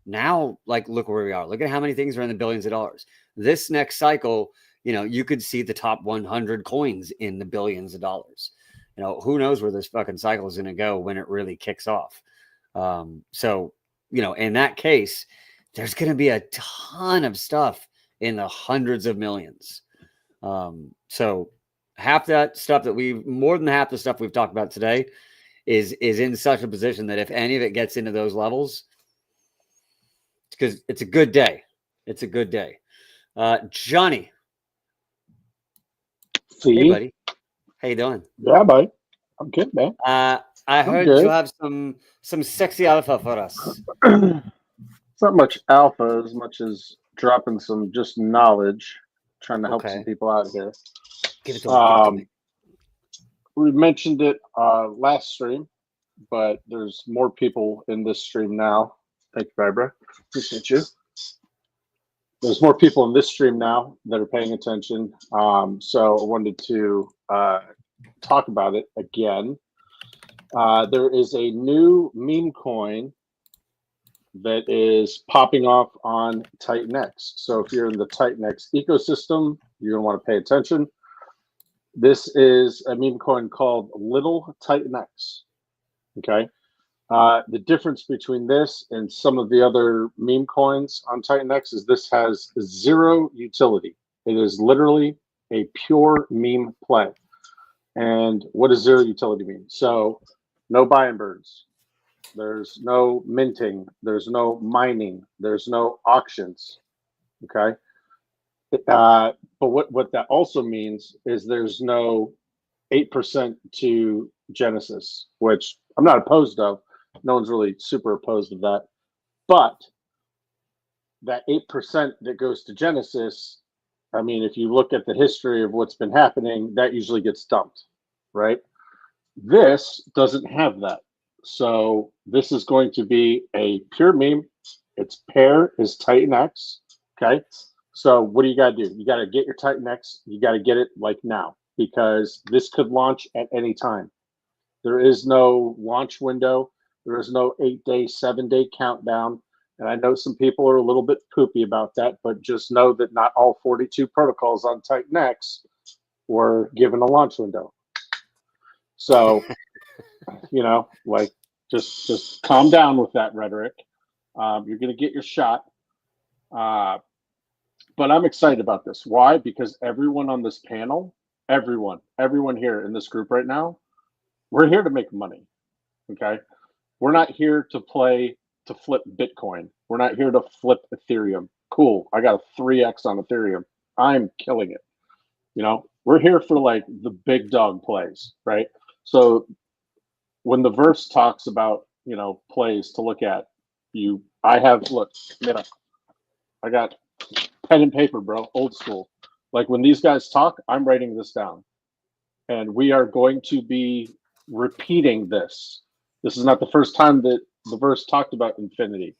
Now, like, look where we are. Look at how many things are in the billions of dollars. This next cycle, you know, you could see the top 100 coins in the billions of dollars. You know, who knows where this fucking cycle is going to go when it really kicks off. So, you know, in that case, there's going to be a ton of stuff in the hundreds of millions. So half that stuff more than half the stuff we've talked about today is in such a position that if any of it gets into those levels, because it's a good day. It's a good day. Johnny. Hey, buddy. How you doing? Yeah, buddy. I'm good, man. I heard you have some sexy alpha for us. It's not much alpha as much as dropping some just knowledge, trying to help some people out here. Give it to me. We mentioned it last stream, but there's more people in this stream now. Thank you, Vibra. Appreciate you. There's more people in this stream now that are paying attention. So I wanted to talk about it again. There is a new meme coin that is popping off on Titan X. So if you're in the Titan X ecosystem, you're going to want to pay attention. This is a meme coin called Little Titan X. Okay. The difference between this and some of the other meme coins on Titan X is this has zero utility. It is literally a pure meme play. And what does zero utility mean? So no buying birds. There's no minting. There's no mining. There's no auctions. Okay. But what that also means is there's no 8% to Genesis, which I'm not opposed of. No one's really super opposed of that. But that 8% that goes to Genesis, I mean, if you look at the history of what's been happening, that usually gets dumped, right? This doesn't have that. So this is going to be a pure meme. Its pair is Titan X. Okay. So what do you got to do? You got to get your Titan X. You got to get it like now, because this could launch at any time. There is no launch window. There is no 8-day, 7-day countdown. And I know some people are a little bit poopy about that, but just know that not all 42 protocols on Titan X were given a launch window. So, you know, like, just calm down with that rhetoric. You're going to get your shot. But I'm excited about this. Why? Because everyone on this panel, everyone here in this group right now, we're here to make money. Okay. We're not here to flip Bitcoin. We're not here to flip Ethereum. Cool. I got a 3x on Ethereum. I'm killing it. You know, we're here for like the big dog plays, right? So when the verse talks about plays to look at. I got pen and paper, bro, old school. Like when these guys talk, I'm writing this down. And we are going to be repeating this. This is not the first time that the verse talked about infinity.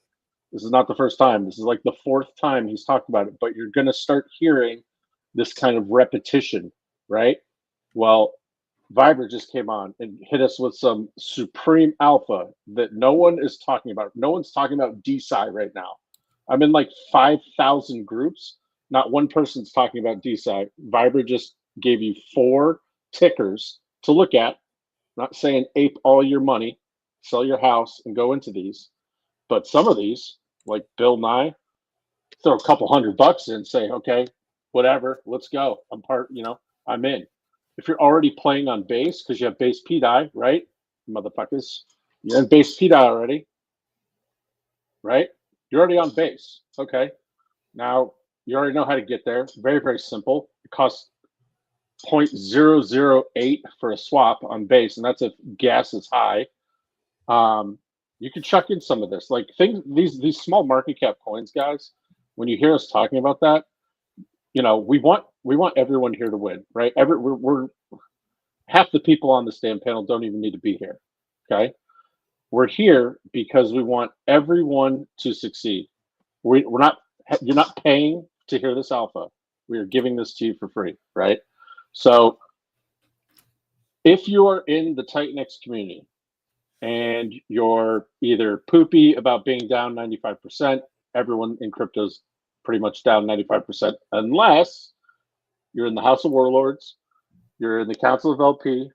This is not the first time. This is like the fourth time he's talked about it, but you're going to start hearing this kind of repetition, right? Well, Viber just came on and hit us with some supreme alpha that no one is talking about. No one's talking about DeSci right now. I'm in like 5,000 groups. Not one person's talking about DeSci. Viber just gave you 4 tickers to look at. Not saying ape all your money, sell your house and go into these. But some of these, like Bill Nye, throw a couple $100 in and say, okay, whatever, let's go. I'm in. If you're already playing on base because you have base PDI, right? Motherfuckers, you're in base PDI already, right? You're already on base. Okay. Now you already know how to get there. Very, very simple. It costs 0.008 for a swap on base, and that's if gas is high. You can chuck in some of this, like these small market cap coins, guys. When you hear us talking about that, we want everyone here to win, right? We're half the people on the stand panel don't even need to be here. Okay, we're here because we want everyone to succeed. You're not paying to hear this alpha. We are giving this to you for free, right? So if you are in the Titanx community and you're either poopy about being down 95%, everyone in crypto's pretty much down 95%, unless you're in the House of Warlords, you're in the Council of LP,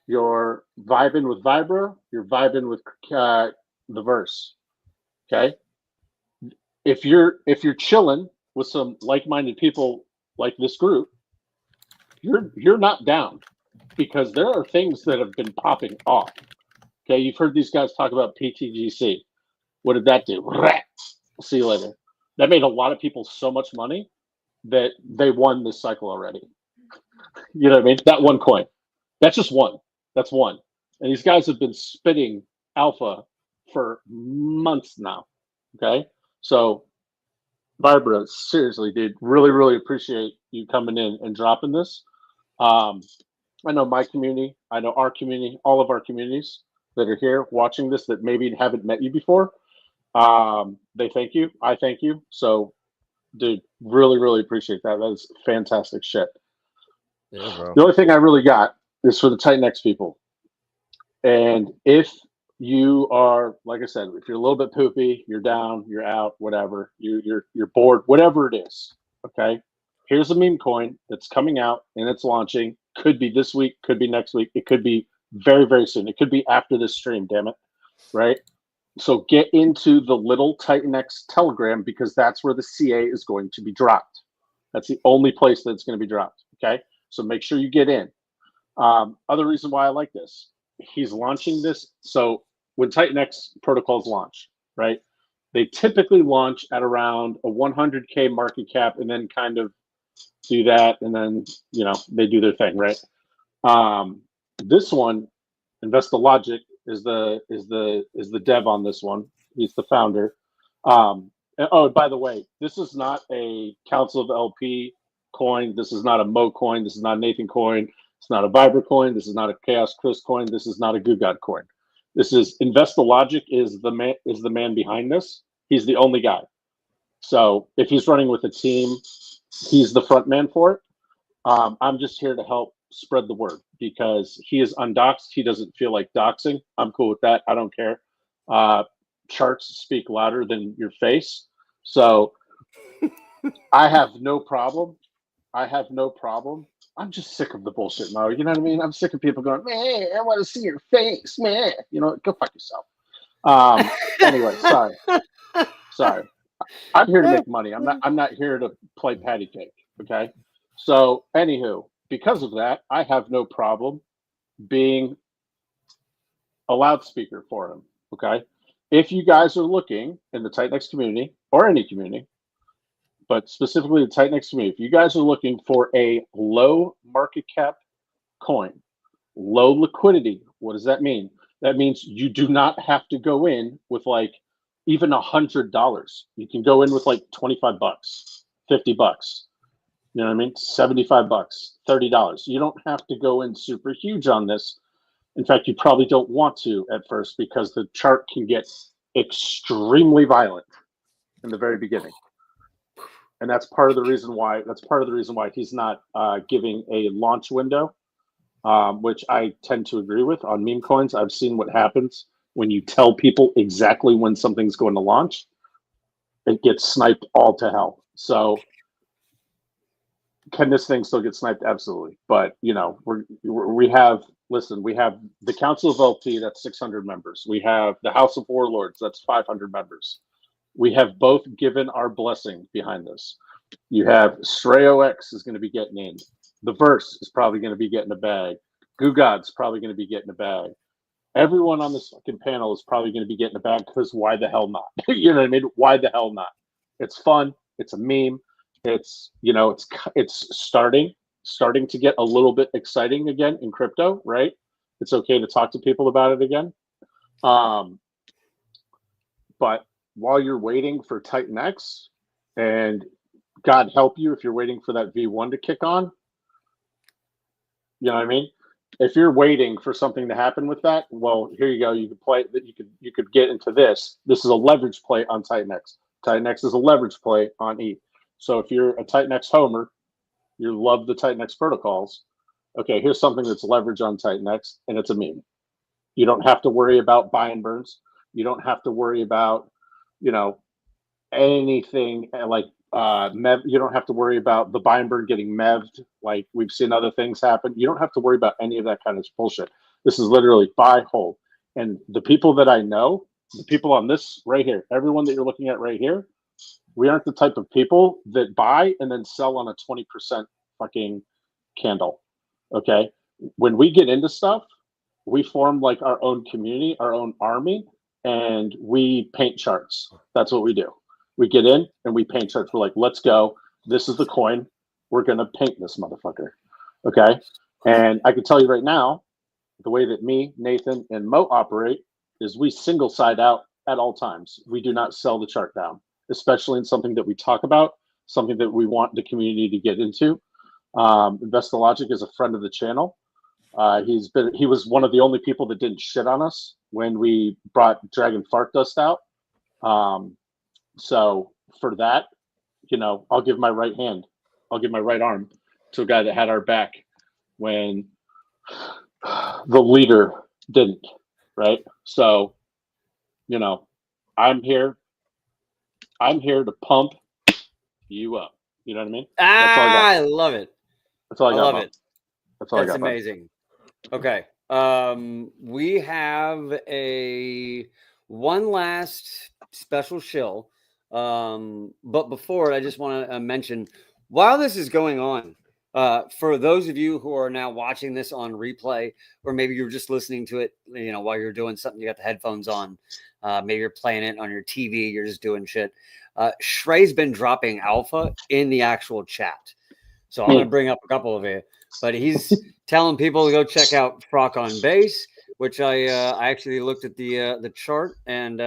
you're vibing with Vibra, you're vibing with the verse. Okay? If you're chilling with some like-minded people like this group, you're not down, because there are things that have been popping off. Okay, you've heard these guys talk about PTGC. What did that do? See you later. That made a lot of people so much money that they won this cycle already. You know what I mean? That one coin. That's just one. That's one. And these guys have been spitting alpha for months now. Okay? So, Barbara, seriously, dude, really, really appreciate you coming in and dropping this. I know my community, I know our community, all of our communities that are here watching this that maybe haven't met you before. They thank you. I thank you. So, dude, really, really appreciate that. That is fantastic shit. Yeah, bro. The only thing I really got is for the Titanx people. And if you are, like I said, if you're a little bit poopy, you're down, you're out, whatever, you're bored, whatever it is, okay? Here's a meme coin that's coming out and it's launching. Could be this week, could be next week. It could be very, very soon. It could be after this stream, damn it, right? So get into the little Titanx Telegram, because that's where the CA is going to be dropped. That's the only place that it's going to be dropped, okay? So make sure you get in. Other reason why I like this, he's launching this. So when Titanx protocols launch, right, they typically launch at around a 100K market cap and then kind of do that, and then they do their thing, right? This one, Investologic is the dev on this one. He's the founder. Oh, by the way, this is not a Council of LP coin. This is not a Mo coin. This is not a Nathan coin. It's not a Vibra coin. This is not a Chaos Chris coin. This is not a Goo God coin. This is Investologic is the man behind this. He's the only guy. So if he's running with a team, he's the front man for it. I'm just here to help spread the word, because he is undoxed. He doesn't feel like doxing. I'm cool with that. I don't care. Charts speak louder than your face. So I have no problem. I'm just sick of the bullshit, Mo. You know what I mean? I'm sick of people going, man, I want to see your face, man. Go fuck yourself. Anyway, sorry. I'm here to make money. I'm not here to play patty cake. Okay. So, anywho, because of that, I have no problem being a loudspeaker for him. Okay. If you guys are looking in the Titanx community or any community, but specifically the Titanx community, if you guys are looking for a low market cap coin, low liquidity, what does that mean? That means you do not have to go in with like even $100. You can go in with like $25, $50. You know what I mean? $75, $30. You don't have to go in super huge on this. In fact, you probably don't want to at first because the chart can get extremely violent in the very beginning. And that's part of the reason why he's not giving a launch window, which I tend to agree with. On meme coins, I've seen what happens when you tell people exactly when something's going to launch. It gets sniped all to hell. So can this thing still get sniped? Absolutely. But we have the Council of LP, that's 600 members. We have the House of Warlords, that's 500 members. We have both given our blessing behind this. You have StrayOX is going to be getting in. The Verse is probably going to be getting a bag. Gugod's probably going to be getting a bag. Everyone on this fucking panel is probably going to be getting a bag because why the hell not? You know what I mean? Why the hell not? It's fun. It's a meme. It's starting to get a little bit exciting again in crypto, right? It's okay to talk to people about it again. But while you're waiting for Titan X, and God help you if you're waiting for that V1 to kick on, you know what I mean? If you're waiting for something to happen with that, well, here you go. You could play that. You could get into this. This is a leverage play on Titan X. Titan X is a leverage play on ETH. So if you're a Titan X homer, you love the Titan X protocols. Okay, here's something that's leverage on Titan X, and it's a meme. You don't have to worry about buy and burns. You don't have to worry about anything like you don't have to worry about the buy and burn getting mev'd like we've seen other things happen. You don't have to worry about any of that kind of bullshit. This is literally buy, hold. And the people that I know, the people on this right here, everyone that you're looking at right here, we aren't the type of people that buy and then sell on a 20% fucking candle. Okay? When we get into stuff, we form like our own community, our own army, and we paint charts. That's what we do. We get in and we paint charts. We're like, let's go. This is the coin. We're going to paint this motherfucker. Okay? And I can tell you right now, the way that me, Nathan, and Mo operate is we single side out at all times. We do not sell the chart down, especially in something that we talk about, something that we want the community to get into. Investologic is a friend of the channel. He was one of the only people that didn't shit on us when we brought Dragon Fart Dust out. So for that, I'll give my right hand, I'll give my right arm to a guy that had our back when the leader didn't, right? So, I'm here to pump you up. You know what I mean? That's all I got. I love it. That's all I got. I love it. That's all I got. That's amazing. Okay. We have one last special shill. But before, I just want to mention, while this is going on, for those of you who are now watching this on replay, or maybe you're just listening to it, while you're doing something, you got the headphones on, maybe you're playing it on your TV, you're just doing shit. Shrey's been dropping alpha in the actual chat. So I'm going to bring up a couple of it, but he's telling people to go check out Frock Onbase, which I actually looked at the chart, and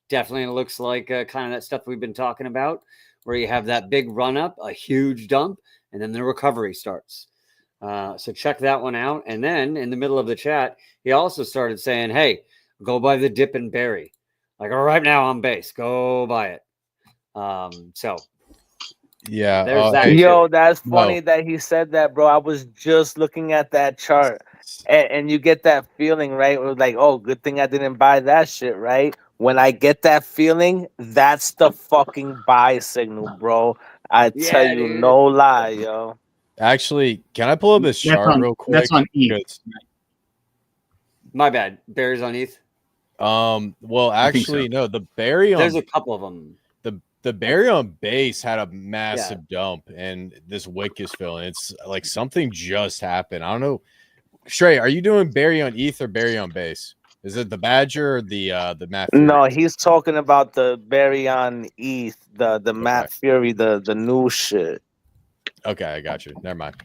definitely looks like kind of that stuff we've been talking about, where you have that big run up, a huge dump, and then the recovery starts. So check that one out. And then in the middle of the chat, he also started saying, hey, go buy the dip and berry. Like, all right, now on base, go buy it. So yeah, there's that. Yo, that's funny that he said that, bro. I was just looking at that chart, and you get that feeling, right? It was like, oh, good thing I didn't buy that shit, right? When I get that feeling, that's the fucking buy signal, bro. I tell you, dude. no lie, yo. Actually, can I pull up this chart real quick? That's on ETH. My bad. Berries on ETH. Well, actually, no. The berry on there's a couple of them. The berry on base had a massive dump, and this wick is filling. It's like something just happened. I don't know. Shrey, are you doing berry on ETH or berry on base? Is it the Badger or the Matt Fury? No, he's talking about the berry on ETH, the Matt Fury, the new shit. Okay, I got you. Never mind.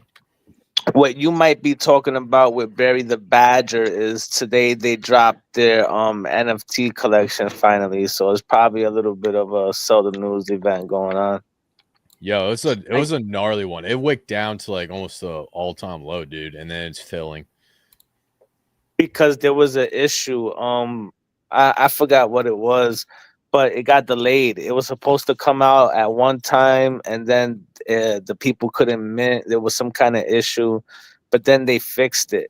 What you might be talking about with Barry the Badger is today they dropped their NFT collection finally, so it's probably a little bit of a sell the news event going on. Yo, it was a gnarly one. It wicked down to like almost the all-time low, dude, and then it's filling. Because there was an issue. I forgot what it was, but it got delayed. It was supposed to come out at one time, and then the people couldn't mint. There was some kind of issue, but then they fixed it.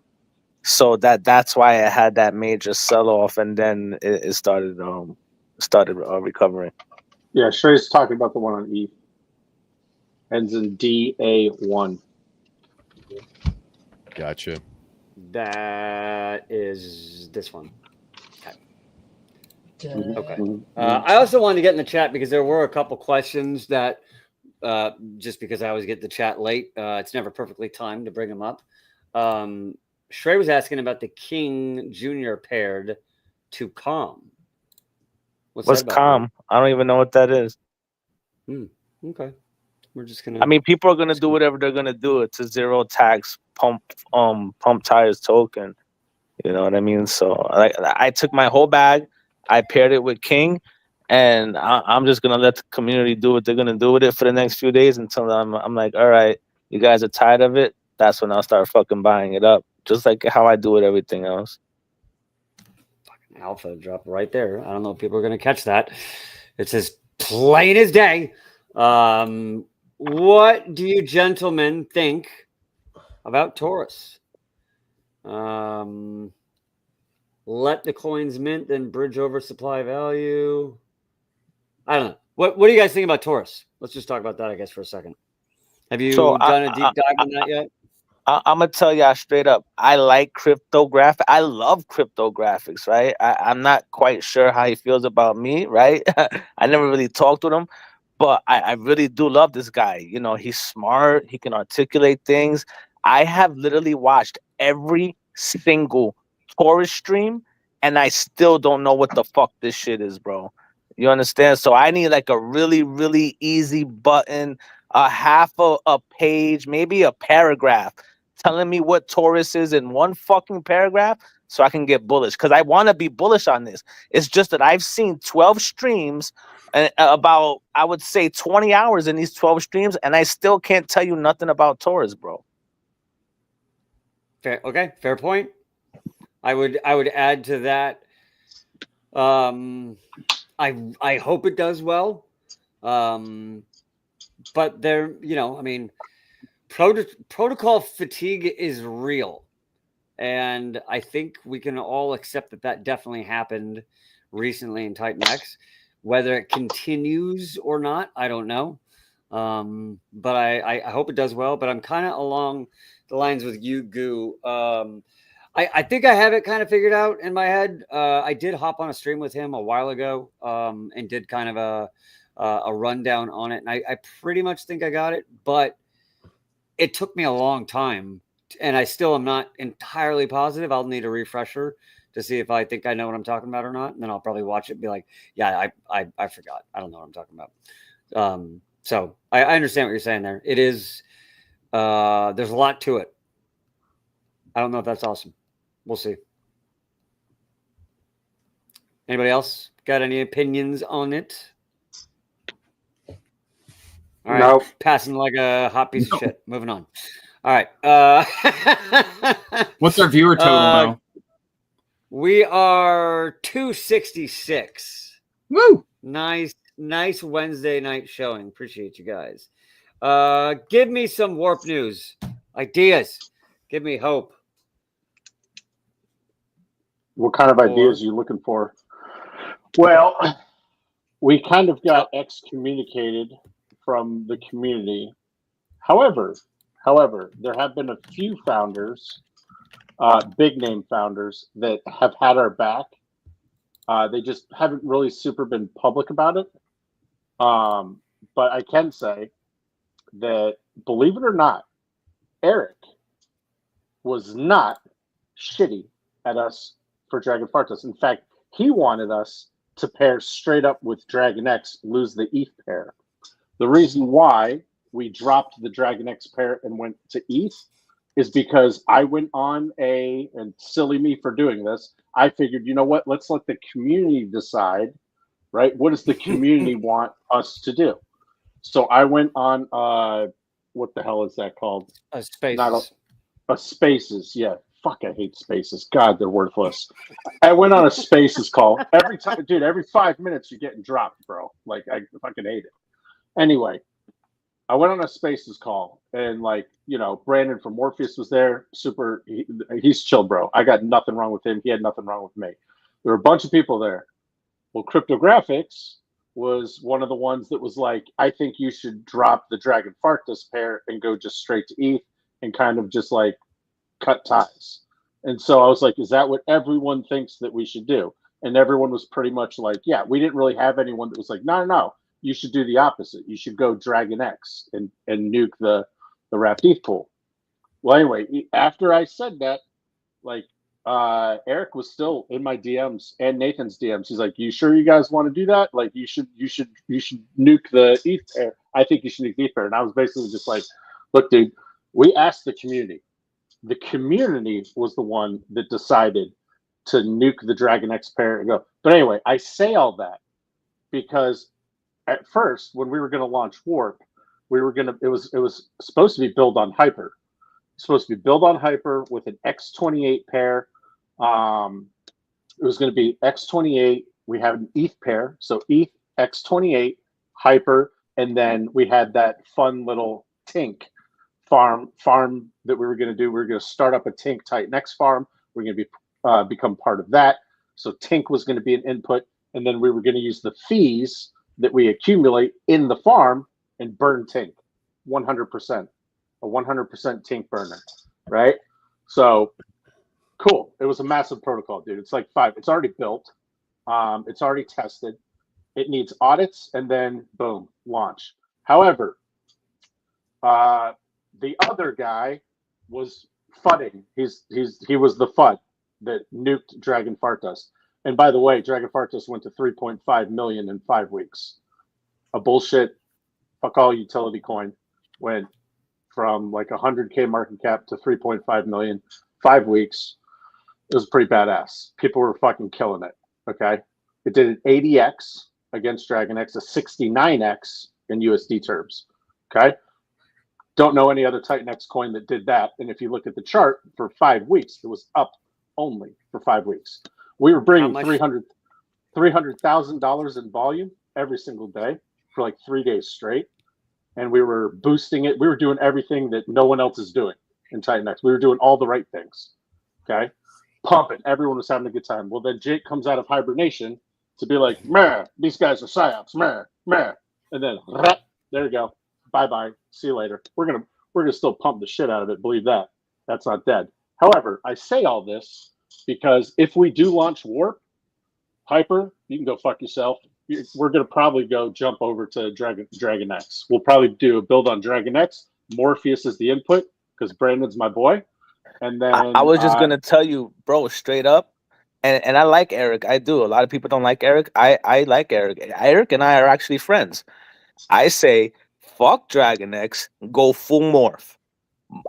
So that's why it had that major sell-off, and then it started recovering. Yeah, Shrey's talking about the one on E. Ends in DA1. Gotcha. That is this one. Okay. Mhm. I also wanted to get in the chat because there were a couple questions that just because I always get the chat late, it's never perfectly timed to bring them up. Shrey was asking about the King Jr. paired to Calm. What's Calm? I don't even know what that is. Okay. We're just gonna. I mean, people are gonna do whatever they're gonna do. It's a zero tax pump tires token. You know what I mean? So I took my whole bag, I paired it with King, and I'm just gonna let the community do what they're gonna do with it for the next few days until I'm like, all right, you guys are tired of it. That's when I'll start fucking buying it up, just like how I do with everything else. Fucking alpha drop right there. I don't know if people are gonna catch that. It's as plain as day. What do you gentlemen think about Taurus? Let the coins mint, then bridge over supply value. I don't know. What do you guys think about Taurus? Let's just talk about that, I guess, for a second. Have you done a deep dive on that yet? I'm gonna tell y'all straight up. I like cryptographic. I love cryptographics, right? I'm not quite sure how he feels about me, right? I never really talked with him. But I really do love this guy. You know, he's smart. He can articulate things. I have literally watched every single Taurus stream, and I still don't know what the fuck this shit is, bro. You understand? So I need like a really, really easy button, a half a page, maybe a paragraph, telling me what Taurus is in one fucking paragraph so I can get bullish. Because I want to be bullish on this. It's just that I've seen 12 streams about, I would say, 20 hours in these 12 streams, and I still can't tell you nothing about Taurus, bro. Fair, okay, fair point. I would add to that. I hope it does well. But there, you know, I mean, protocol fatigue is real, and I think we can all accept that definitely happened recently in Titan X. Whether it continues or not, I don't know. But I hope it does well. But I'm kind of along the lines with you, Goo. I think I have it kind of figured out in my head. I did hop on a stream with him a while ago and did kind of a rundown on it. And I pretty much think I got it. But it took me a long time. And I still am not entirely positive. I'll need a refresher to see if I think I know what I'm talking about or not. And then I'll probably watch it and be like, yeah, I forgot. I don't know what I'm talking about. So I understand what you're saying there. It is, there's a lot to it. I don't know if that's awesome. We'll see. Anybody else got any opinions on it? All right. Nope. Passing like a hot piece of shit. Moving on. All right. What's our viewer total now? We are 266. Woo! Nice Wednesday night showing. Appreciate you guys. Give me some warp news. Ideas. Give me hope. What kind of ideas are you looking for? Well, we kind of got excommunicated from the community. However, there have been a few founders, big name founders, that have had our back. They just haven't really super been public about it. But I can say that, believe it or not, Eric was not shitty at us for Dragon Fartos. In fact, he wanted us to pair straight up with Dragon X, lose the ETH pair. The reason why we dropped the Dragon X pair and went to ETH is because I went on and silly me for doing this, I figured, you know what, let's let the community decide, right? What does the community want us to do? So I went on, what the hell is that called? Spaces. Not a Spaces, yeah. Fuck, I hate Spaces. God, they're worthless. I went on a Spaces call. Every time, dude, every 5 minutes you're getting dropped, bro. Like, I fucking hate it. Anyway, I went on a Spaces call, and like, you know, Brandon from Morpheus was there. Super, he's chill, bro. I got nothing wrong with him. He had nothing wrong with me. There were a bunch of people there. Well, Cryptographics was one of the ones that was like, I think you should drop the Dragon Fartus pair and go just straight to ETH and kind of just like cut ties. And so I was like, is that what everyone thinks that we should do? And everyone was pretty much like, yeah. We didn't really have anyone that was like, no, you should do the opposite. You should go Dragon X and nuke the wrapped ETH pool. Well, anyway, after I said that, like, Eric was still in my DMs and Nathan's DMs. He's like, you sure you guys want to do that? Like, you should nuke the ETH pair. I think you should nuke the ETH pair. And I was basically just like, look, dude, we asked the community. The community was the one that decided to nuke the Dragon X pair and go. But anyway, I say all that because at first, when we were going to launch Warp, it was supposed to be built on Hyper. Supposed to be built on Hyper with an X28 pair. It was going to be X28. We have an ETH pair, so ETH X28 Hyper, and then we had that fun little Tink farm that we were going to do. We were going to start up a Tink Titan X farm. We're going to become part of that. So Tink was going to be an input, and then we were going to use the fees that we accumulate in the farm and burn Tink 100%. A 100% Tink burner, right? So cool. It was a massive protocol, dude. It's like 5. It's already built. It's already tested. It needs audits, and then boom, launch. However, the other guy was fudding. He was the FUD that nuked Dragon Fartus. And by the way, Dragon Fartus went to 3.5 million in 5 weeks. A bullshit, fuck all utility coin went from like 100K market cap to 3.5 million, 5 weeks. It was pretty badass. People were fucking killing it. Okay. It did an 80x against Dragon X, a 69x in USD terms. Okay. Don't know any other Titan X coin that did that. And if you look at the chart for 5 weeks, it was up only for 5 weeks. We were bringing $300,000 in volume every single day for like 3 days straight. And we were boosting it. We were doing everything that no one else is doing in Titan X. We were doing all the right things. Okay. Pumping. Everyone was having a good time. Well, then Jake comes out of hibernation to be like, meh, these guys are psyops, meh. And then there you go. Bye-bye. See you later. We're gonna still pump the shit out of it. Believe that. That's not dead. However, I say all this because if we do launch Warp, Hyper, you can go fuck yourself. We're going to probably go jump over to Dragon X. We'll probably do a build on Dragon X. Morpheus is the input because Brandon's my boy. And then I was just going to tell you, bro, straight up. And I like Eric. I do. A lot of people don't like Eric. I like Eric. Eric and I are actually friends. I say, fuck Dragon X, go full morph.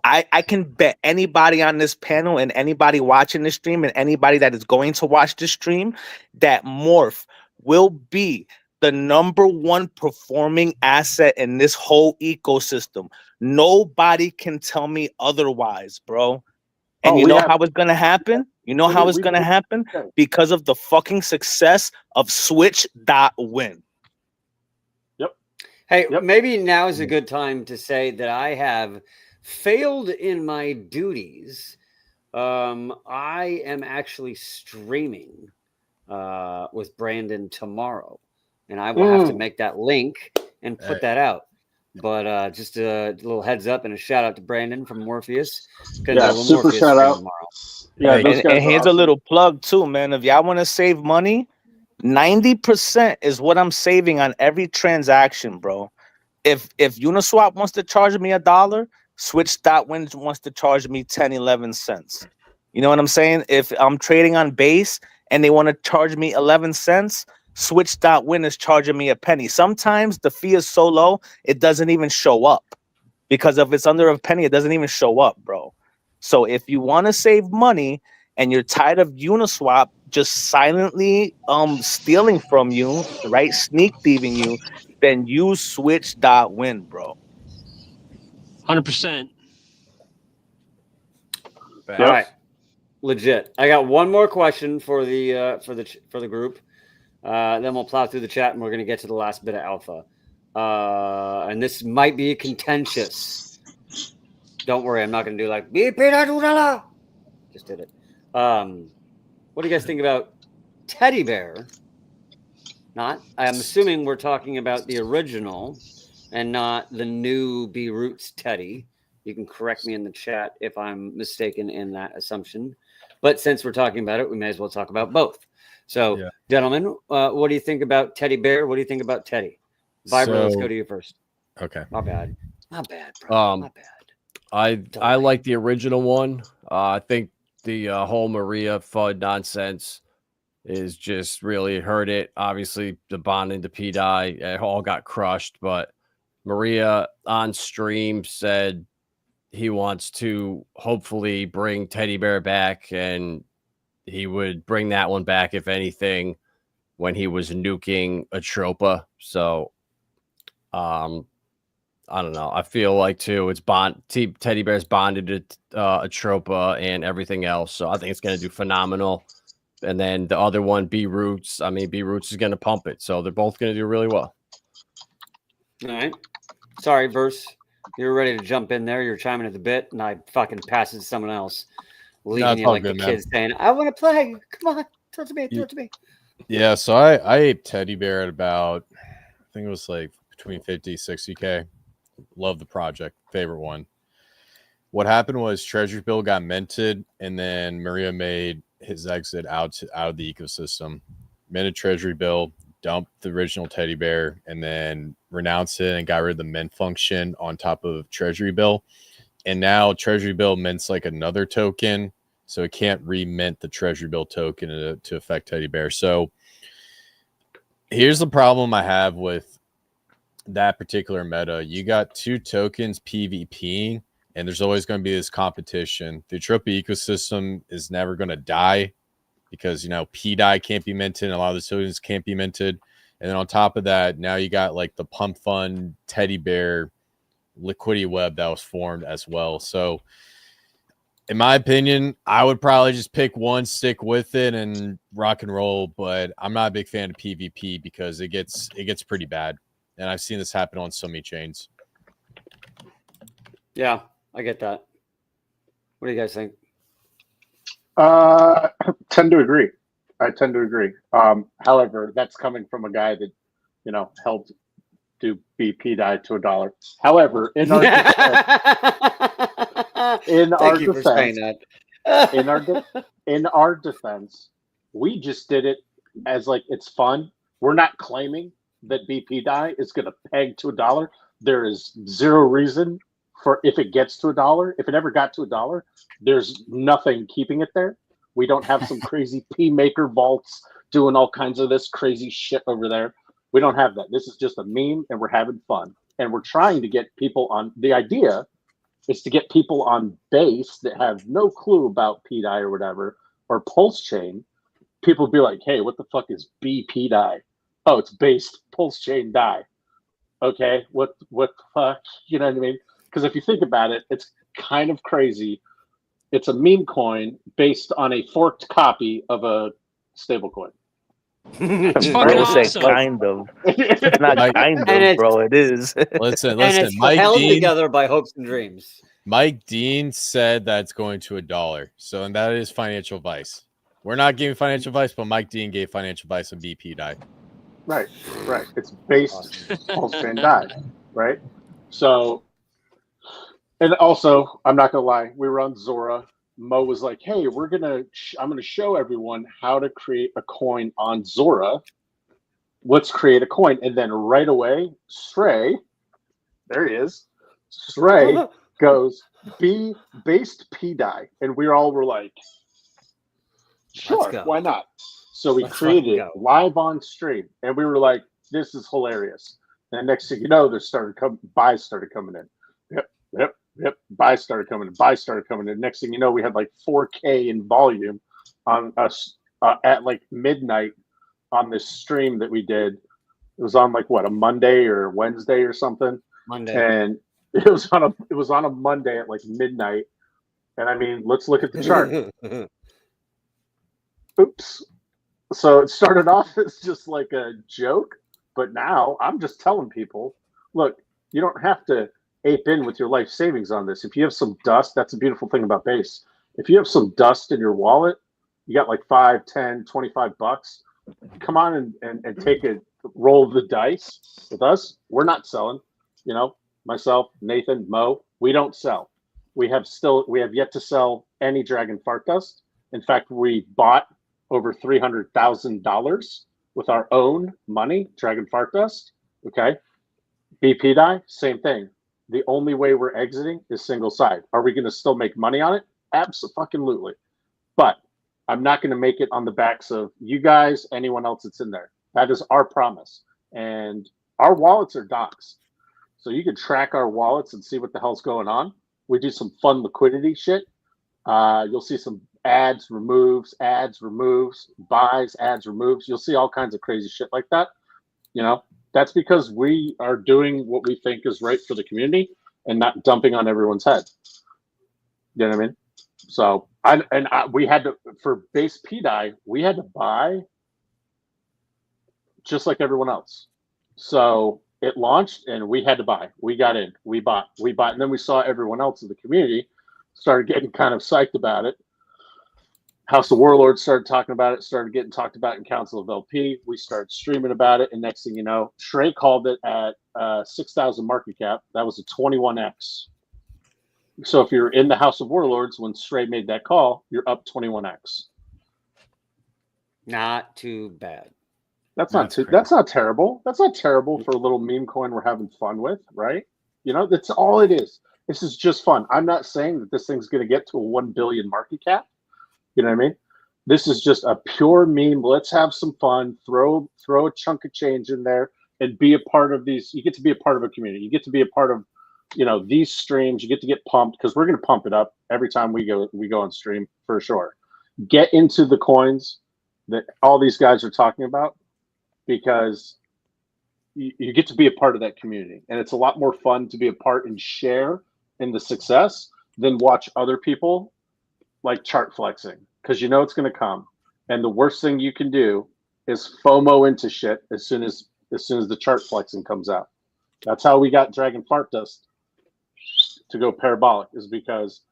I can bet anybody on this panel and anybody watching this stream and anybody that is going to watch this stream that morph will be the #1 performing asset in this whole ecosystem. Nobody can tell me otherwise, bro. And you know how it's going to happen? You know how it's going to happen? Because of the fucking success of Switch.win. Hey, maybe now is a good time to say that I have failed in my duties. I am actually streaming with Brandon tomorrow, and I will have to make that link and put that out. But just a little heads up and a shout out to Brandon from Morpheus. Yeah, super shout out tomorrow. Yeah, and here's a little plug too, man. If y'all want to save money, 90% is what I'm saving on every transaction, bro. If Uniswap wants to charge me $1, Switch.win wants to charge me 10, 11 cents. You know what I'm saying? If I'm trading on base and they want to charge me 11 cents, Switch.win is charging me a penny. Sometimes the fee is so low, it doesn't even show up. Because if it's under a penny, it doesn't even show up, bro. So if you want to save money and you're tired of Uniswap just silently stealing from you, right, sneak thieving you, then use Switch.win, bro. 100%. All right, legit. I got one more question for the group. Then we'll plow through the chat, and we're going to get to the last bit of alpha. And this might be contentious. Don't worry, I'm not going to do like just did it. What do you guys think about Teddy Bear? I'm assuming we're talking about the original and not the new B Roots Teddy. You can correct me in the chat if I'm mistaken in that assumption. But since we're talking about it, we may as well talk about both. So, gentlemen, what do you think about Teddy Bear? What do you think about Teddy? Vibra, let's go to you first. Okay. My bad, bro. My bad. I like the original one. I think the whole Maria FUD nonsense is just really hurt it. Obviously, the bonding to P-Dye, it all got crushed. But Maria on stream said he wants to hopefully bring Teddy Bear back, and he would bring that one back, if anything, when he was nuking Atropa. So, I don't know. I feel like, too, it's Teddy Bear's bonded to Atropa and everything else. So I think it's going to do phenomenal. And then the other one, B Roots. I mean, B Roots is going to pump it. So they're both going to do really well. All right. Sorry, Verse. You were ready to jump in there. You're chiming at the bit, and I fucking passed it to someone else. Leaving you like the kids saying, I want to play. Come on. Touch me. Yeah, so I ate Teddy Bear at about, I think it was like between 50, 60K. Love the project. Favorite one. What happened was Treasury Bill got minted, and then Maria made his exit out of the ecosystem. Minted Treasury Bill, dumped the original Teddy Bear, and then renounced it and got rid of the mint function on top of Treasury Bill. And now Treasury Bill mints like another token, so it can't remint the Treasury Bill token to affect Teddy Bear. So here's the problem I have with that particular meta. You got two tokens PvPing, and there's always going to be this competition. The Atropa ecosystem is never going to die because, you know, P-Dye can't be minted, and a lot of the tokens can't be minted. And then on top of that, now you got like the Pump Fund Teddy Bear liquidity web that was formed as well. So in my opinion, I would probably just pick one, stick with it, and rock and roll. But I'm not a big fan of PvP because it gets pretty bad. And I've seen this happen on so many chains. Yeah, I get that. What do you guys think? I tend to agree. However, that's coming from a guy that, you know, helped do BP die to $1. However, in our in our defense, we just did it as like it's fun. We're not claiming that BP die is going to peg to $1. There is zero reason for if it gets to $1. If it ever got to $1, there's nothing keeping it there. We don't have some crazy P maker vaults doing all kinds of this crazy shit over there. We don't have that. This is just a meme, and we're having fun. And we're trying to get people on. The idea is to get people on base that have no clue about P-Dye or whatever, or Pulse Chain. People be like, hey, what the fuck is BP-Dye? Oh, it's based Pulse Chain Dye. Okay, what the fuck? You know what I mean? Because if you think about it, it's kind of crazy. It's a meme coin based on a forked copy of a stable coin. It's fucking awesome. Kind of. It's not kind of, bro. It is. Listen. And it's Mike held Dean, together by hopes and dreams. Mike Dean said that it's going to $1. So, and that is financial advice. We're not giving financial advice, but Mike Dean gave financial advice on BP die. Right. It's based Pulse Chain Dye, right? So, and also, I'm not gonna lie, we were on Zora. Mo was like, "Hey, I'm gonna show everyone how to create a coin on Zora. Let's create a coin." And then right away, Stray, there he is. Stray goes based P-Dye, and we all were like, "Sure, why not?" So we created it live on stream, and we were like, "This is hilarious." And next thing you know, buys started coming in. Yep. Yep, buys started coming in. Buys started coming in. Next thing you know, we had like 4K in volume on us at like midnight on this stream that we did. It was on like what, a Monday or Wednesday or something. Monday. And it was on a Monday at like midnight. And I mean, let's look at the chart. Oops. So it started off as just like a joke, but now I'm just telling people, look, you don't have to ape in with your life savings on this. If you have some dust, that's a beautiful thing about Base. If you have some dust in your wallet, you got like 5, 10, 25 bucks, come on and take a roll of the dice with us. We're not selling, you know, myself, Nathan, Mo, we don't sell. We have yet to sell any Dragon Fart Dust. In fact, we bought over $300,000 with our own money, Dragon Fart Dust. Okay. BP die, same thing. The only way we're exiting is single side. Are we going to still make money on it? Absolutely. But I'm not going to make it on the backs of you guys, anyone else that's in there. That is our promise. And our wallets are docs. So you can track our wallets and see what the hell's going on. We do some fun liquidity shit. You'll see some ads, removes, buys, ads, removes. You'll see all kinds of crazy shit like that. You know, that's because we are doing what we think is right for the community and not dumping on everyone's head. You know what I mean? So we had to, for base PDI, we had to buy just like everyone else. So it launched and we had to buy. We got in, we bought. And then we saw everyone else in the community started getting kind of psyched about it. House of Warlords started talking about it, started getting talked about in Council of LP. We started streaming about it. And next thing you know, Shrey called it at 6,000 market cap. That was a 21x. So if you're in the House of Warlords, when Shrey made that call, you're up 21x. Not too bad. That's not terrible. That's not terrible for a little meme coin we're having fun with, right? You know, that's all it is. This is just fun. I'm not saying that this thing's going to get to a 1 billion market cap. You know what I mean? This is just a pure meme. Let's have some fun. Throw a chunk of change in there and be a part of these. You get to be a part of a community. You get to be a part of, you know, these streams. You get to get pumped because we're going to pump it up every time we go on stream for sure. Get into the coins that all these guys are talking about because you get to be a part of that community. And it's a lot more fun to be a part and share in the success than watch other people like chart flexing, because you know it's going to come. And the worst thing you can do is FOMO into shit as soon as the chart flexing comes out. That's how we got Dragon Fart Dust to go parabolic, is because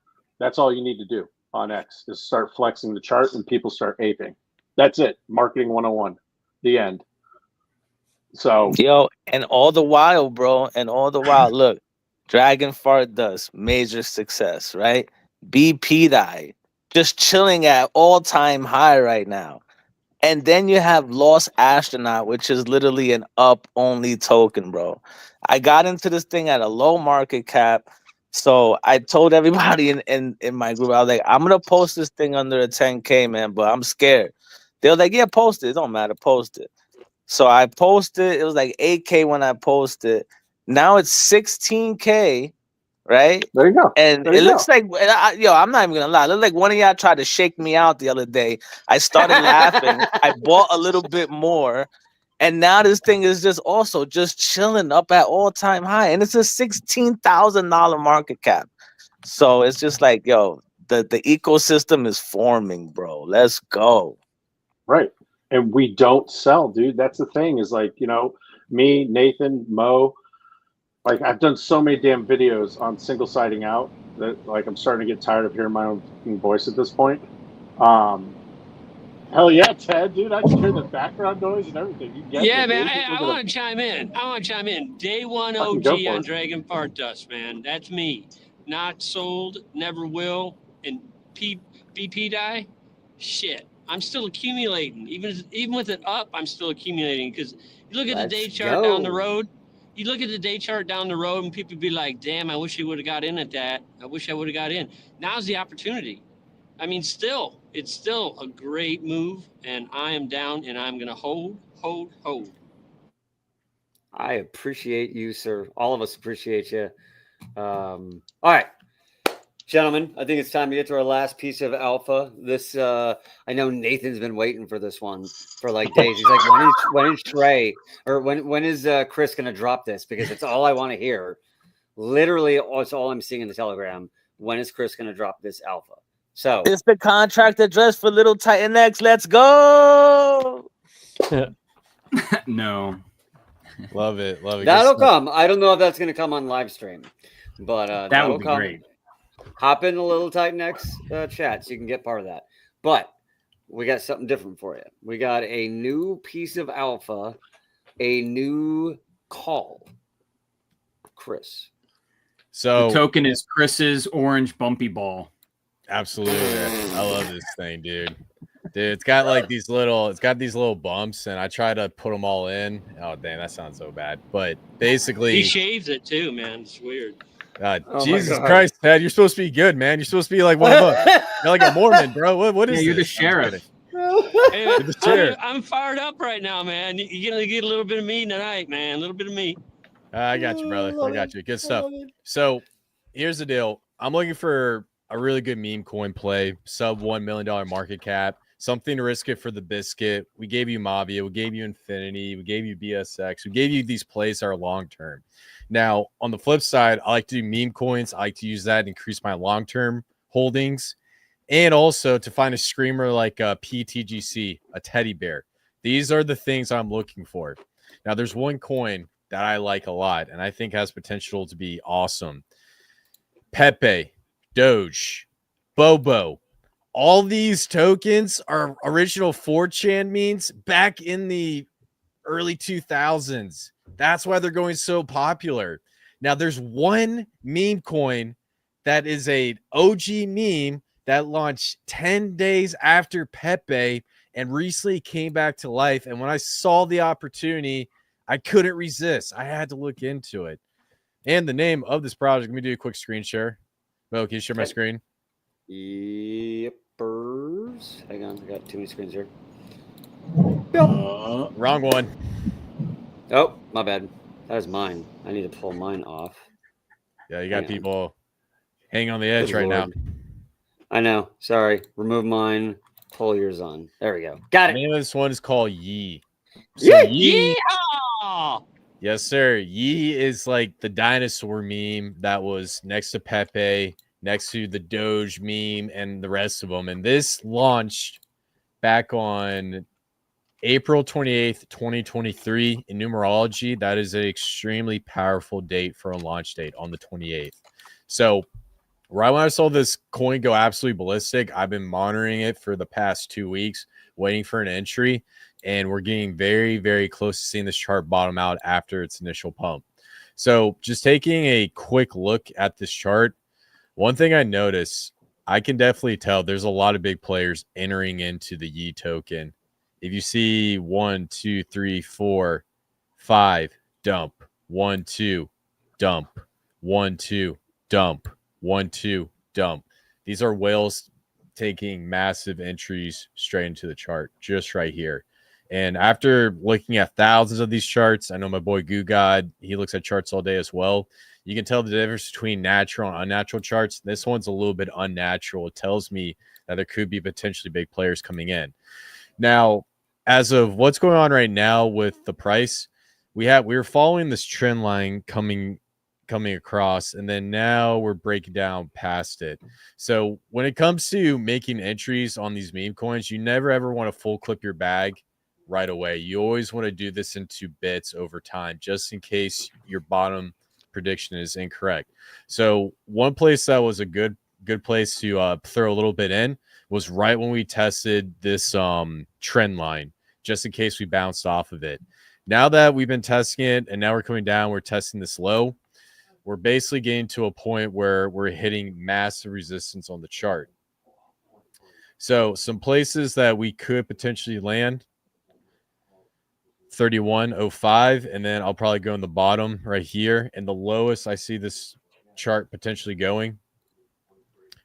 that's all you need to do on X is start flexing the chart and people start aping. That's it. Marketing 101. The end. So yo, and all the while, bro, look, Dragon Fart Dust, major success, right? BP die, just chilling at all-time high right now. And then you have Lost Astronaut, which is literally an up-only token, bro. I got into this thing at a low market cap. So I told everybody in my group, I was like, I'm going to post this thing under a 10K, man, but I'm scared. They were like, yeah, post it. It don't matter, post it. So I posted. It was like 8K when I posted. Now it's 16K. Right? There you go. And it looks like, I'm not even gonna lie. It looked like one of y'all tried to shake me out the other day. I started laughing. I bought a little bit more, and now this thing is just chilling up at all-time high, and it's a $16,000 market cap. So it's just like, yo, the ecosystem is forming, bro. Let's go. Right, and we don't sell, dude. That's the thing. Is like, you know, me, Nathan, Mo. Like, I've done so many damn videos on single siding out that, like, I'm starting to get tired of hearing my own voice at this point. Hell yeah, Ted, dude. I can hear the background noise and everything. You get yeah, it, man. dude. I want to chime in. Day one OG on Dragon Fart Dust, man. That's me. Not sold, never will. And BP die? Shit. I'm still accumulating. Even with it up, I'm still accumulating. Because you look at the day chart down the road. You look at the day chart down the road and people be like, damn, I wish he would have got in at that. I wish I would have got in. Now's the opportunity. I mean, it's still a great move, and I am down, and I'm going to hold. I appreciate you, sir. All of us appreciate you. All right, gentlemen, I think it's time to get to our last piece of alpha. This, I know Nathan's been waiting for this one for like days. He's like, when is Trey or when is Chris going to drop this? Because it's all I want to hear. Literally, it's all I'm seeing in the Telegram. When is Chris going to drop this alpha? So it's the contract address for Little Titan X. Let's go. No. Love it. That'll come. I don't know if that's going to come on live stream, but that would that'll be come. great. Hop in the Little Titan X chat so you can get part of that. But we got something different for you. We got a new piece of alpha, a new call. Chris. So the token is Chris's orange bumpy ball. Absolutely. I love this thing, dude. It's got like these little bumps, and I try to put them all in. Oh, dang, that sounds so bad. But basically, he shaves it too, man. It's weird. Jesus Christ, Ted, you're supposed to be good, man. You're supposed to be like one of us. You're like a Mormon, bro. What is you're this? the sheriff. Hey, I'm fired up right now, man. You're gonna get a little bit of me tonight, man. A little bit of me. I got you, brother. I got you. Good stuff. So here's the deal. I'm looking for a really good meme coin play, sub $1 million market cap, something to risk it for the biscuit. We gave you Mavia, we gave you Infinity, we gave you BSX, we gave you these plays that are long term. Now, on the flip side, I like to do meme coins. I like to use that to increase my long term holdings, and also to find a screamer like a PTGC, a teddy bear. These are the things I'm looking for. Now, there's one coin that I like a lot and I think has potential to be awesome. Pepe, Doge, Bobo. All these tokens are original 4chan memes back in the early 2000s. That's why they're going so popular. Now, there's one meme coin that is a OG meme that launched 10 days after Pepe and recently came back to life. And when I saw the opportunity, I couldn't resist. I had to look into it. And the name of this project, let me do a quick screen share. Mo, can you share my screen? Yippers. Hang on, I got too many screens here. Wrong one. Oh, my bad. That was mine. I need to pull mine off. Yeah, you got people hanging on the edge right now. I know. Sorry. Remove mine. Pull yours on. There we go. Got it. The name of this one is called Yi. So Yeehaw! Yes, sir. Yi is like the dinosaur meme that was next to Pepe, next to the Doge meme, and the rest of them. And this launched back on April 28th, 2023 in numerology. That is an extremely powerful date for a launch date on the 28th. So right when I saw this coin go absolutely ballistic, I've been monitoring it for the past 2 weeks, waiting for an entry. And we're getting very, very close to seeing this chart bottom out after its initial pump. So just taking a quick look at this chart, one thing I noticed, I can definitely tell there's a lot of big players entering into the Yi token. If you see 1, 2, 3, 4, 5, dump, 1, 2, dump, 1, 2, dump, 1, 2, dump. These are whales taking massive entries straight into the chart, just right here. And after looking at thousands of these charts, I know my boy Goo God, he looks at charts all day as well. You can tell the difference between natural and unnatural charts. This one's a little bit unnatural. It tells me that there could be potentially big players coming in. Now, as of what's going on right now with the price, we were following this trend line coming across, and then now we're breaking down past it. So when it comes to making entries on these meme coins, you never ever want to full clip your bag right away. You always want to do this into bits over time, just in case your bottom prediction is incorrect. So one place that was a good place to throw a little bit in was right when we tested this trend line, just in case we bounced off of it. Now that we've been testing it and now we're coming down, we're testing this low, we're basically getting to a point where we're hitting massive resistance on the chart. So some places that we could potentially land, 31.05, and then I'll probably go in the bottom right here. And the lowest I see this chart potentially going,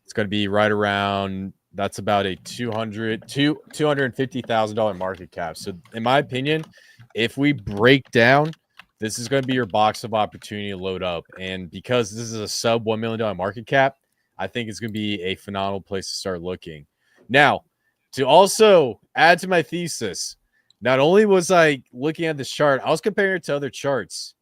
it's going to be right around, that's about a $250,000 market cap. So in my opinion, if we break down this is going to be your box of opportunity to load up. And because this is a sub $1 million market cap, I think it's going to be a phenomenal place to start looking. Now, to also add to my thesis, not only was I looking at this chart, I was comparing it to other charts.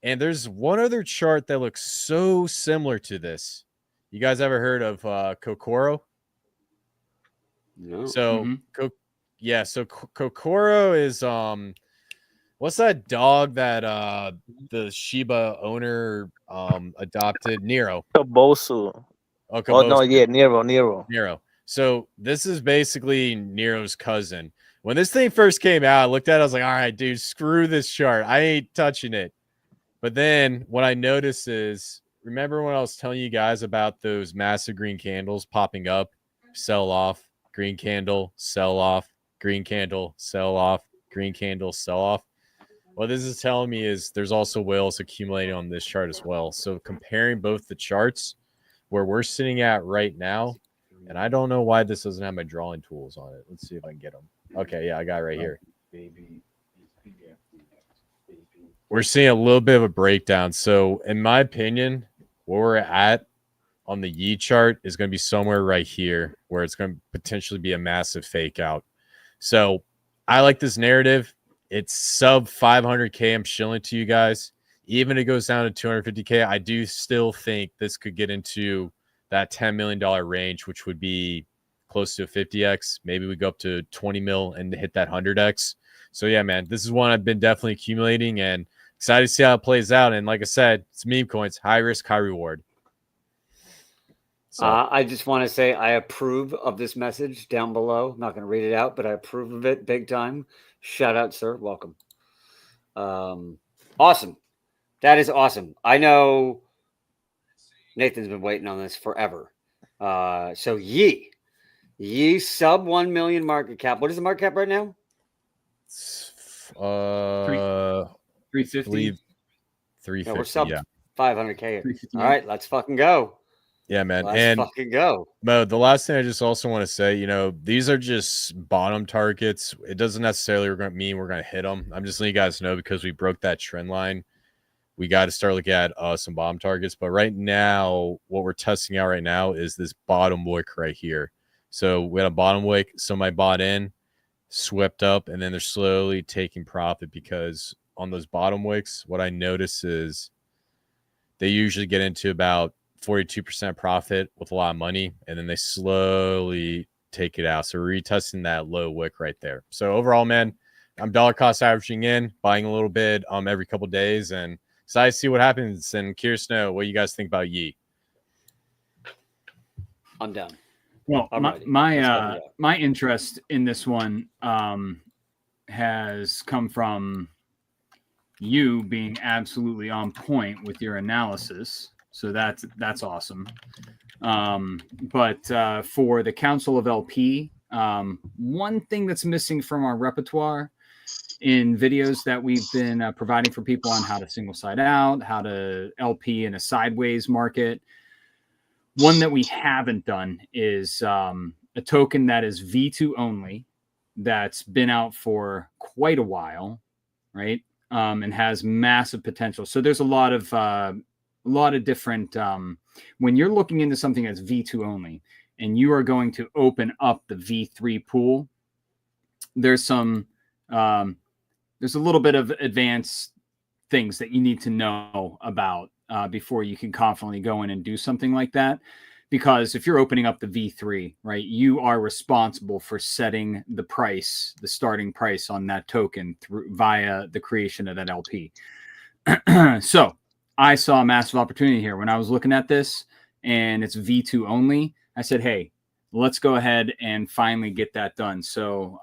And there's one other chart that looks so similar to this. You guys ever heard of Kokoro? No. So, so Kokoro is what's that dog that the Shiba owner adopted? Nero. Kabosu. Oh, no, yeah, Nero. So this is basically Nero's cousin. When this thing first came out, I looked at it, I was like, all right, dude, screw this chart. I ain't touching it. But then what I noticed is, remember when I was telling you guys about those massive green candles popping up, sell off, green candle, sell off, green candle, sell off, green candle, sell off? What this is telling me is there's also whales accumulating on this chart as well. So comparing both the charts, where we're sitting at right now, and I don't know why this doesn't have my drawing tools on it. Let's see if I can get them. Okay, yeah, I got it right here. We're seeing a little bit of a breakdown. So in my opinion, where we're at on the Yi chart is going to be somewhere right here where it's going to potentially be a massive fake out. So I like this narrative. It's sub 500K. I'm shilling to you guys. Even if it goes down to 250K, I do still think this could get into that $10 million range, which would be close to a 50X. Maybe we go up to 20 mil and hit that 100X. So yeah, man, this is one I've been definitely accumulating and excited to see how it plays out. And like I said, it's meme coins, high risk, high reward. So I just want to say I approve of this message down below. I'm not going to read it out, but I approve of it big time. Shout out, sir. Welcome. Awesome. That is awesome. I know Nathan's been waiting on this forever. So Yi sub 1 million market cap. What is the market cap right now? 350. 350. Yeah, we're sub 500K. All right, let's fucking go. Yeah, man. Let's fucking go. Mo, the last thing I just also want to say, you know, these are just bottom targets. It doesn't necessarily mean we're going to hit them. I'm just letting you guys know because we broke that trend line. We got to start looking at some bottom targets. But right now, what we're testing out right now is this bottom wick right here. So we had a bottom wick. Somebody bought in, swept up, and then they're slowly taking profit because on those bottom wicks, what I notice is they usually get into about 42% profit with a lot of money, and then they slowly take it out. So we're retesting that low wick right there. So overall, man, I'm dollar cost averaging in, buying a little bit every couple of days, and excited to see what happens. And curious to know what you guys think about Yi. I'm down. Well, my interest in this one has come from you being absolutely on point with your analysis. So that's awesome. But for the Council of LP, one thing that's missing from our repertoire in videos that we've been providing for people on how to single side out, how to LP in a sideways market, one that we haven't done is a token that is V2 only, that's been out for quite a while, right? And has massive potential. So there's a lot of different when you're looking into something that's V2 only and you are going to open up the V3 pool, there's a little bit of advanced things that you need to know about before you can confidently go in and do something like that. Because if you're opening up the V3, right, you are responsible for setting the price, the starting price on that token via the creation of that LP. So I saw a massive opportunity here when I was looking at this, and it's V2 only. I said, hey, let's go ahead and finally get that done. So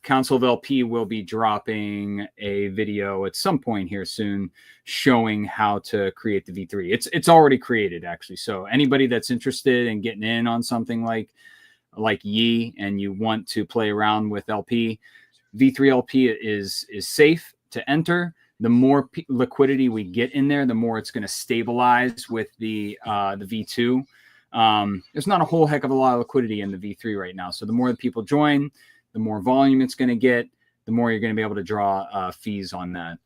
Council of LP will be dropping a video at some point here soon showing how to create the V3. It's already created, actually. So anybody that's interested in getting in on something like Yi and you want to play around with LP, V3 LP is safe to enter. The more liquidity we get in there, the more it's going to stabilize with the V2. There's not a whole heck of a lot of liquidity in the V3 right now. So the more that people join, the more volume it's going to get. the more you're going to be able to draw fees on that.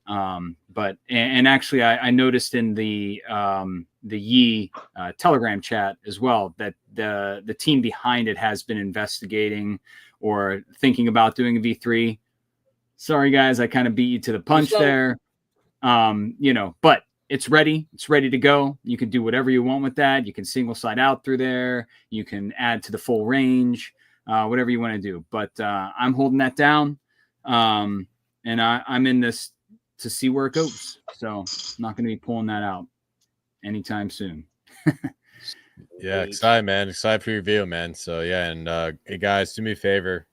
But actually, I noticed in the Yi Telegram chat as well that the team behind it has been investigating or thinking about doing a V3. Sorry, guys, I kind of beat you to the punch there. But it's ready. It's ready to go. You can do whatever you want with that. You can single side out through there. You can add to the full range, whatever you want to do. But I'm holding that down. And I'm in this to see where it goes. So I'm not going to be pulling that out anytime soon. Yeah, excited, man. Excited for your video, man. So yeah, and hey guys, do me a favor.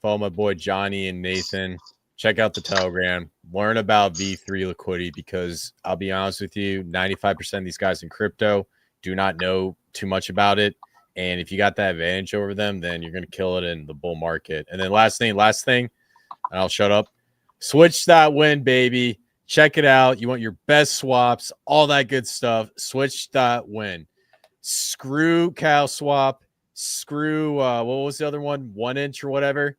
Follow my boy Johnny and Nathan. Check out the Telegram. Learn about V3 liquidity, because I'll be honest with you, 95% of these guys in crypto do not know too much about it. And if you got that advantage over them, then you're going to kill it in the bull market. And then last thing, and I'll shut up. Switch.win, baby. Check it out. You want your best swaps, all that good stuff. Switch.win. Screw cow swap. Screw, what was the other one? 1 inch or whatever.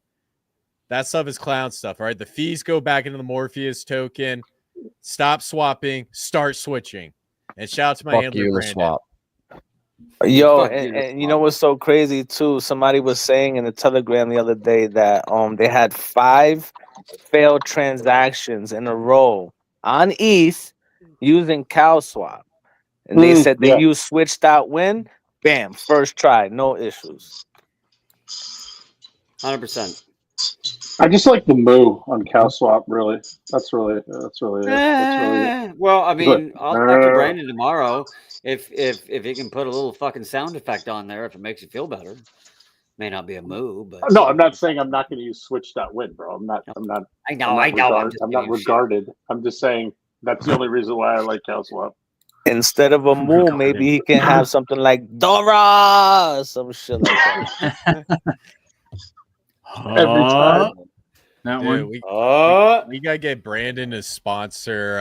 That stuff is clown stuff, all right? The fees go back into the Morpheus token. Stop swapping. Start switching. And shout out to my handler, Brandon. Swap. Yo, and you know what's so crazy too? Somebody was saying in the Telegram the other day that they had 5 failed transactions in a row on ETH using CowSwap. And they said they used switch.win. Bam, first try, no issues. 100%. I just like the moo on CowSwap. Really, that's really it. Well, I mean, I'll talk to Brandon tomorrow if he can put a little fucking sound effect on there if it makes you feel better. May not be a moo, but no, I'm not saying I'm not going to use switch.win, bro. I'm not. I know. I'm not regarded. I'm just saying that's the only reason why I like CowSwap. Instead of a moo, maybe he can have something like Dora, some shit like that. Every time. That Dude, one. We gotta get Brandon to sponsor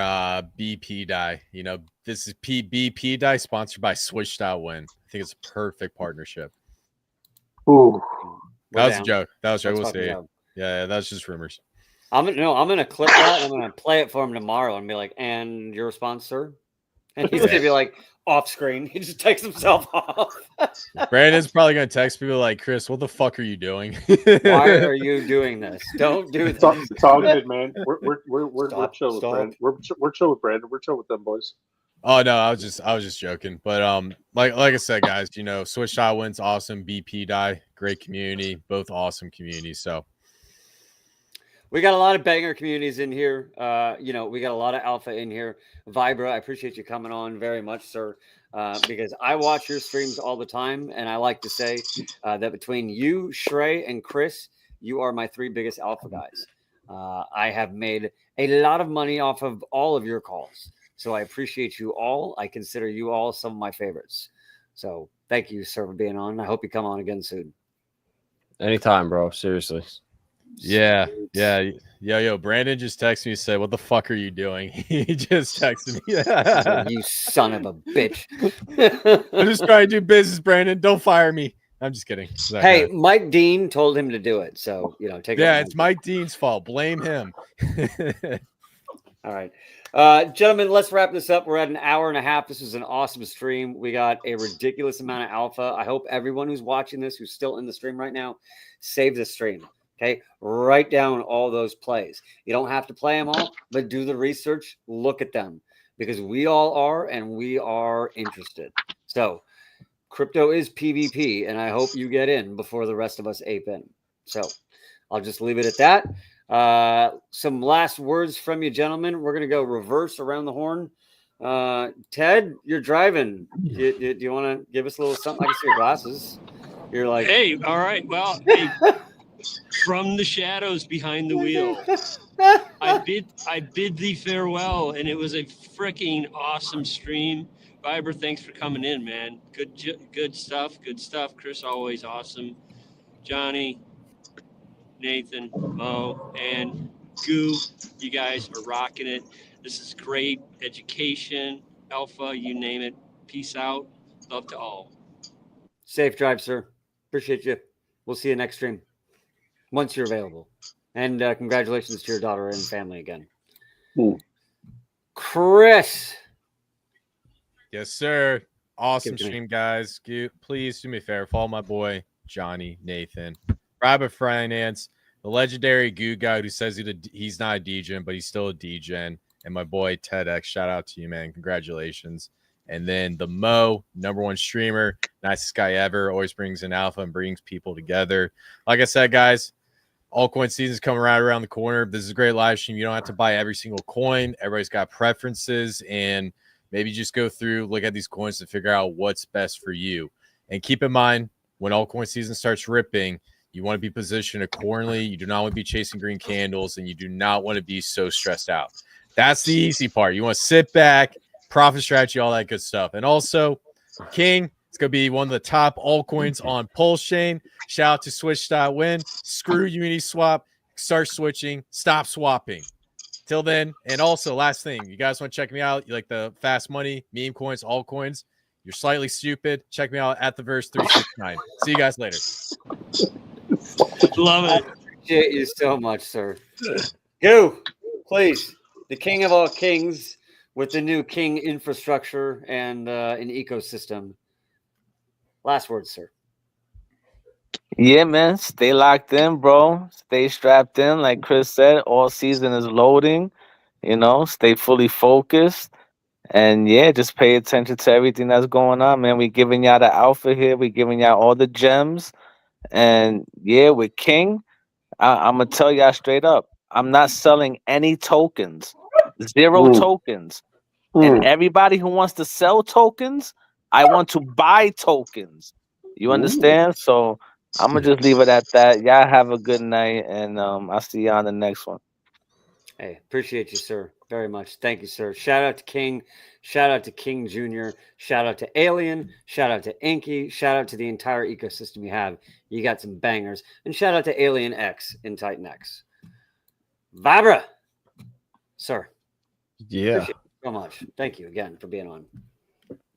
BP Die. You know, this is BP Die sponsored by Switch.win. I think it's a perfect partnership. Ooh, that was a joke. We'll see. Yeah, that's just rumors. I'm gonna clip that. I'm gonna play it for him tomorrow and be like, "And your response, sir?" And he's gonna be like, off screen. He just takes himself off. Brandon's probably gonna text people like, "Chris, what the fuck are you doing? Why are you doing this? Don't do this." It's all good, man. We're chill with Brandon. We're chill with Brandon. We're chill with them boys. Oh no, I was just joking. But like I said, guys, you know, Switch.win's awesome. BP Die, great community, both awesome communities. So we got a lot of banger communities in here. We got a lot of alpha in here. Vibra, I appreciate you coming on very much, sir, because I watch your streams all the time, and I like to say that between you, Shrey, and Chris, you are my 3 biggest alpha guys. I have made a lot of money off of all of your calls, so I appreciate you all. I consider you all some of my favorites. So thank you, sir, for being on. I hope you come on again soon. Anytime, bro. Seriously. Yeah. Yo, Brandon just texted me and said, "What the fuck are you doing?" He just texted me. You son of a bitch. I'm just trying to do business, Brandon. Don't fire me. I'm just kidding. Hey, Mike Dean told him to do it. So, take it. Yeah, it's Mike Dean's fault. Blame him. All right. Gentlemen, let's wrap this up. We're at an hour and a half. This was an awesome stream. We got a ridiculous amount of alpha. I hope everyone who's watching this, who's still in the stream right now, save the stream. Okay, write down all those plays. You don't have to play them all, but do the research. Look at them, because we all are, and we are interested. So crypto is PvP, and I hope you get in before the rest of us ape in. So I'll just leave it at that. Some last words from you, gentlemen. We're going to go reverse around the horn. Ted, you're driving. Do you want to give us a little something? I can see your glasses. You're like, hey, all right. Well, hey. From the shadows behind the wheel, I bid thee farewell, and it was a freaking awesome stream. Viber, thanks for coming in, man. Good stuff. Chris, always awesome. Johnny, Nathan, Mo, and Goo, you guys are rocking it. This is great education, alpha, you name it. Peace out. Love to all. Safe drive, sir. Appreciate you. We'll see you next stream. Once you're available. And congratulations to your daughter and family again. Hmm. Chris. Yes, sir. Awesome Give it to me. stream, guys. Please do me a favor. Follow my boy, Johnny Nathan. Rabbit Finance, the legendary goo guy who says he's not a degen, but he's still a degen. And my boy, TEDx. Shout out to you, man. Congratulations. And then the Mo, #1 streamer, nicest guy ever, always brings in alpha and brings people together. Like I said, guys, altcoin season's coming right around the corner. This is a great live stream. You don't have to buy every single coin. Everybody's got preferences, and maybe just go through, look at these coins to figure out what's best for you. And keep in mind, when altcoin season starts ripping, you want to be positioned accordingly. You do not want to be chasing green candles, and you do not want to be so stressed out. That's the easy part. You want to sit back, profit strategy, all that good stuff. And also, King, it's going to be one of the top altcoins on Pulse Chain. Shout out to Switch.win. Screw Uniswap. Start switching. Stop swapping. Till then, and also, last thing, you guys want to check me out? You like the fast money, meme coins, altcoins? You're slightly stupid. Check me out at the verse 369. See you guys later. Love it. I appreciate you so much, sir. Go, please. The king of all kings with the new king infrastructure and an ecosystem. Last words, sir. Yeah, man. Stay locked in, bro. Stay strapped in. Like Chris said, all season is loading. You know, stay fully focused. And yeah, just pay attention to everything that's going on, man. We giving y'all the alpha here. We giving y'all all the gems. And yeah, with King, I'm gonna tell y'all straight up. I'm not selling any tokens. Zero tokens. And everybody who wants to sell tokens, I want to buy tokens. You understand? So I'm gonna just leave it at that. Y'all have a good night, and I'll see you on the next one. Hey, appreciate you, sir, very much. Thank you, sir. Shout out to King. Shout out to King Jr. Shout out to Alien. Shout out to Inky. Shout out to the entire ecosystem you have. You got some bangers. And shout out to Alien X in Titan X. Vibra, sir. Yeah. Appreciate you so much. Thank you again for being on.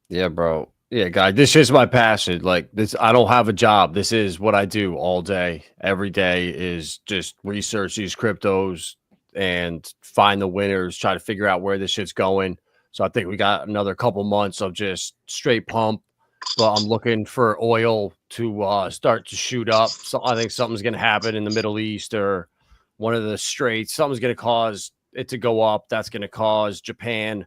Yeah, bro. Yeah, guy, this is my passion. Like this, I don't have a job. This is what I do all day. Every day is just research these cryptos and find the winners, try to figure out where this shit's going. So I think we got another couple months of just straight pump. But I'm looking for oil to start to shoot up. So I think something's going to happen in the Middle East or one of the straits. Something's going to cause it to go up. That's going to cause Japan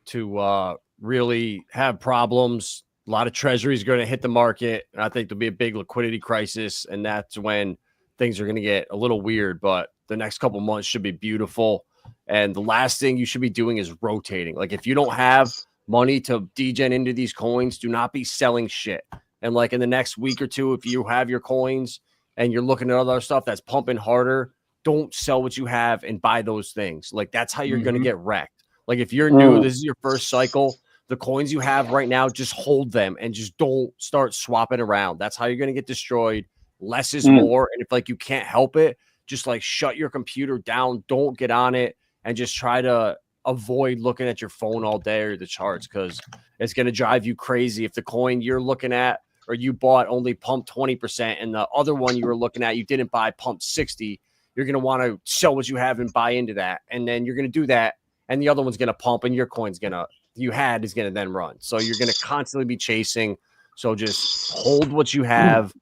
to really have problems. A lot of treasuries are going to hit the market. And I think there'll be a big liquidity crisis. And that's when things are going to get a little weird. But the next couple months should be beautiful. And the last thing you should be doing is rotating. Like if you don't have money to degen into these coins, do not be selling shit. And like in the next week or two, if you have your coins and you're looking at other stuff that's pumping harder, don't sell what you have and buy those things. Like that's how you're going to get wrecked. Like if you're new, this is your first cycle, the coins you have right now, just hold them and just don't start swapping around. That's how you're going to get destroyed. Less is more. And if like you can't help it, just like shut your computer down, don't get on it, and just try to avoid looking at your phone all day or the charts, because it's going to drive you crazy. If the coin you're looking at or you bought only pumped 20% and the other one you were looking at you didn't buy pumped 60, you're going to want to sell what you have and buy into that. And then you're going to do that, and the other one's going to pump, and your coin's going to is going to then run. So you're going to constantly be chasing. So just hold what you have.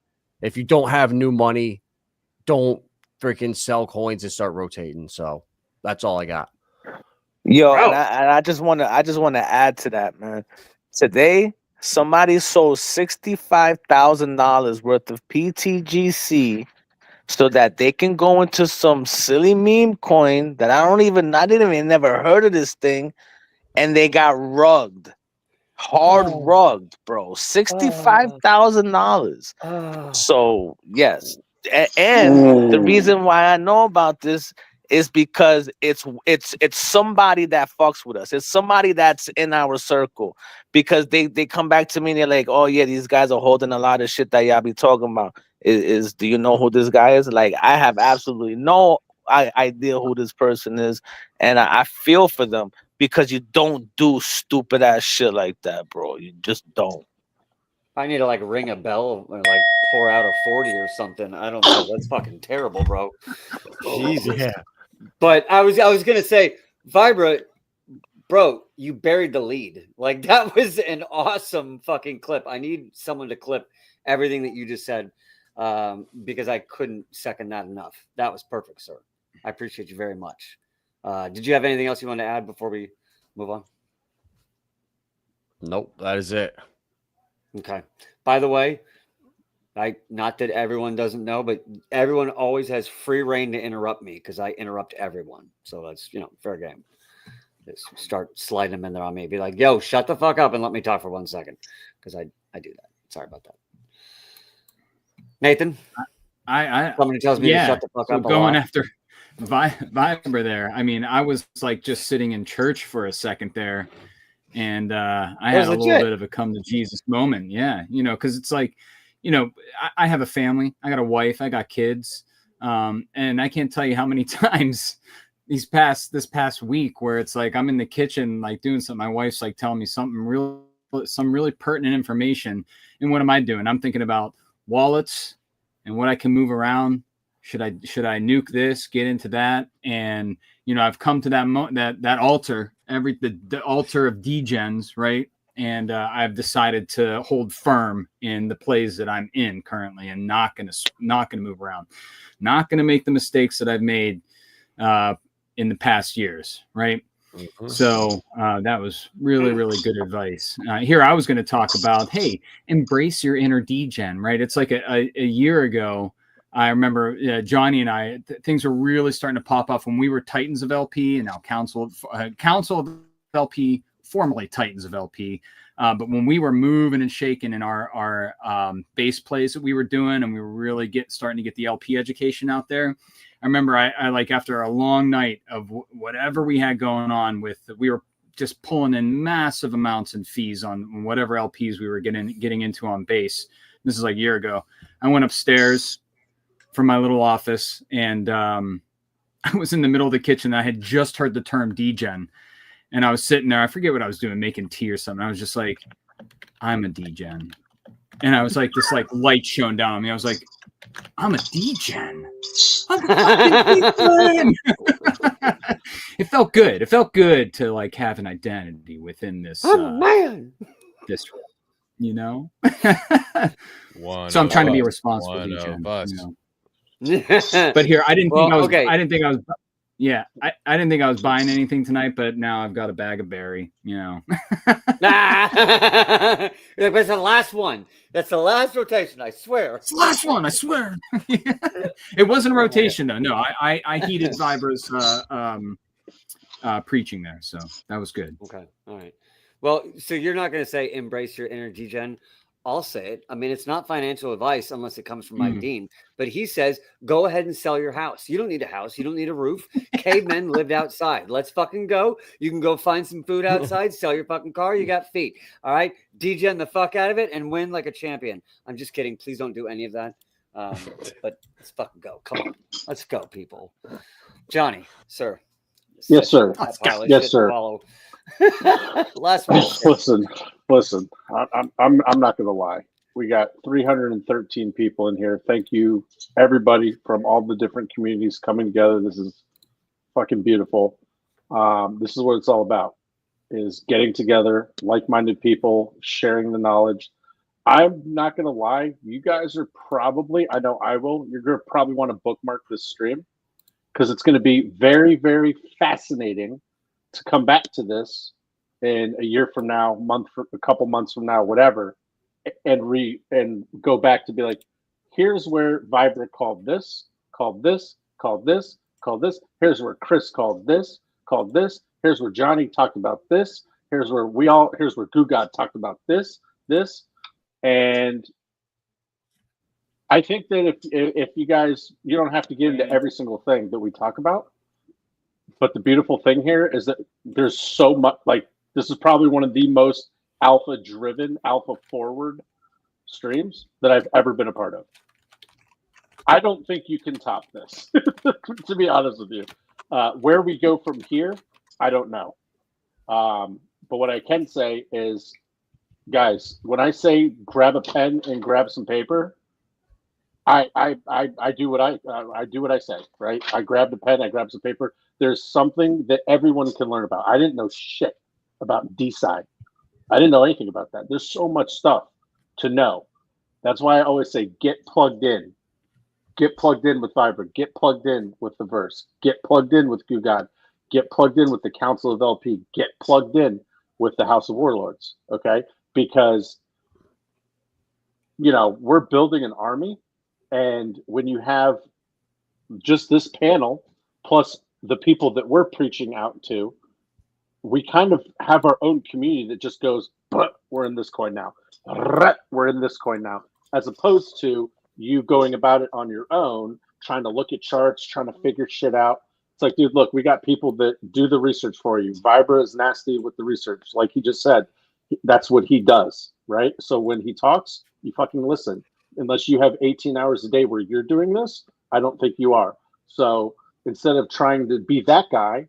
If you don't have new money, don't freaking sell coins and start rotating. So that's all I got. Yo, and I just want to add to that, man. Today, somebody sold $65,000 worth of PTGC so that they can go into some silly meme coin that I didn't even never heard of this thing, and they got rugged, hard rugged, bro. $65,000. So yes, and the reason why I know about this is because it's somebody that fucks with us. It's somebody that's in our circle, because they come back to me and they're like, oh yeah, these guys are holding a lot of shit that y'all be talking about. Do you know who this guy is? Like, I have absolutely no idea who this person is, and I feel for them, because you don't do stupid ass shit like that, bro. You just don't. I need to like ring a bell or like pour out a 40 or something. I don't know. That's fucking terrible, bro. Jesus. Yeah. But I was gonna say, Vibra, bro, you buried the lead. Like, that was an awesome fucking clip. I need someone to clip everything that you just said, because I couldn't second that enough. That was perfect, sir. I appreciate you very much. Did you have anything else you want to add before we move on? Nope, that is it. Okay. By the way, not that everyone doesn't know, but everyone always has free reign to interrupt me because I interrupt everyone. So that's, fair game. Just start sliding them in there on me. Be like, yo, shut the fuck up and let me talk for 1 second, because I do that. Sorry about that. Nathan? Somebody tells me to shut the fuck up. Going after Viber there. I mean, I was like just sitting in church for a second there, and I had a little bit of a come to Jesus moment. Yeah, because it's like, I have a family. I got a wife. I got kids. And I can't tell you how many times this past week where it's like I'm in the kitchen like doing something. My wife's like telling me some really pertinent information, and what am I doing? I'm thinking about wallets and what I can move around. Should I nuke this? Get into that? And I've come to that altar, the altar of degens, right? And I've decided to hold firm in the plays that I'm in currently, and not gonna move around, not gonna make the mistakes that I've made in the past years, right? Mm-hmm. So that was really, really good advice. Here I was going to talk about, hey, embrace your inner degen, right? It's like a year ago. I remember Johnny and I, things were really starting to pop up when we were Titans of LP, and now Council of LP, formerly Titans of LP. But when we were moving and shaking in our base plays that we were doing, and we were really starting to get the LP education out there, I remember I like after a long night of whatever we had going on we were just pulling in massive amounts in fees on whatever LPs we were getting into on base. This is like a year ago. I went upstairs from my little office, and I was in the middle of the kitchen. I had just heard the term degen, and I was sitting there. I forget what I was doing, making tea or something. I was just like, I'm a degen. And I was like, this like light shone down on me. I was like, I'm a degen. I'm a fucking degen. It felt good. It felt good to like have an identity within this. Man. This, So I'm trying to be a responsible degen. But here, I didn't think I was buying anything tonight, but now I've got a bag of berry, That's the last one. That's the last rotation, I swear. It's the last one, I swear. It wasn't a rotation, though. No, I heeded Vibra's preaching there, so that was good. Okay, all right. Well, so you're not going to say embrace your inner degen. I'll say it. I mean, it's not financial advice unless it comes from Mike Dean, but he says, go ahead and sell your house. You don't need a house. You don't need a roof. Cavemen lived outside. Let's fucking go. You can go find some food outside, sell your fucking car. You got feet. All right. Degen the fuck out of it and win like a champion. I'm just kidding. Please don't do any of that. But let's fucking go. Come on. Let's go, people. Johnny, sir. Yes, sir. Yes, sir. Last one. Listen. I'm not going to lie. We got 313 people in here. Thank you, everybody from all the different communities coming together. This is fucking beautiful. This is what it's all about: is getting together, like-minded people, sharing the knowledge. I'm not going to lie. You guys are probably, I know I will. You're going to probably want to bookmark this stream, because it's going to be very, very fascinating to come back to this in a year from now, a couple months from now, whatever, and go back to be like, here's where Vibra called this. Here's where Chris called this. Here's where Johnny talked about this. Here's where Gugad talked about this. And I think that if you guys, you don't have to get into every single thing that we talk about. But the beautiful thing here is that there's so much, like, this is probably one of the most alpha-driven, alpha-forward streams that I've ever been a part of. I don't think you can top this, to be honest with you. Where we go from here, I don't know. But what I can say is, guys, when I say grab a pen and grab some paper, I do what I do what I say, right? I grabbed a pen, I grabbed some paper. There's something that everyone can learn about. I didn't know shit about DeSci. I didn't know anything about that. There's so much stuff to know. That's why I always say get plugged in. Get plugged in with Vibra. Get plugged in with the Verse. Get plugged in with GuGod. Get plugged in with the Council of LP. Get plugged in with the House of Warlords. Okay? Because, we're building an army. And when you have just this panel plus the people that we're preaching out to, we kind of have our own community that just goes, but we're in this coin now. We're in this coin now. As opposed to you going about it on your own, trying to look at charts, trying to figure shit out. It's like, dude, look, we got people that do the research for you. Vibra is nasty with the research. Like he just said, that's what he does, right? So when he talks, you fucking listen. Unless you have 18 hours a day where you're doing this, I don't think you are. So instead of trying to be that guy,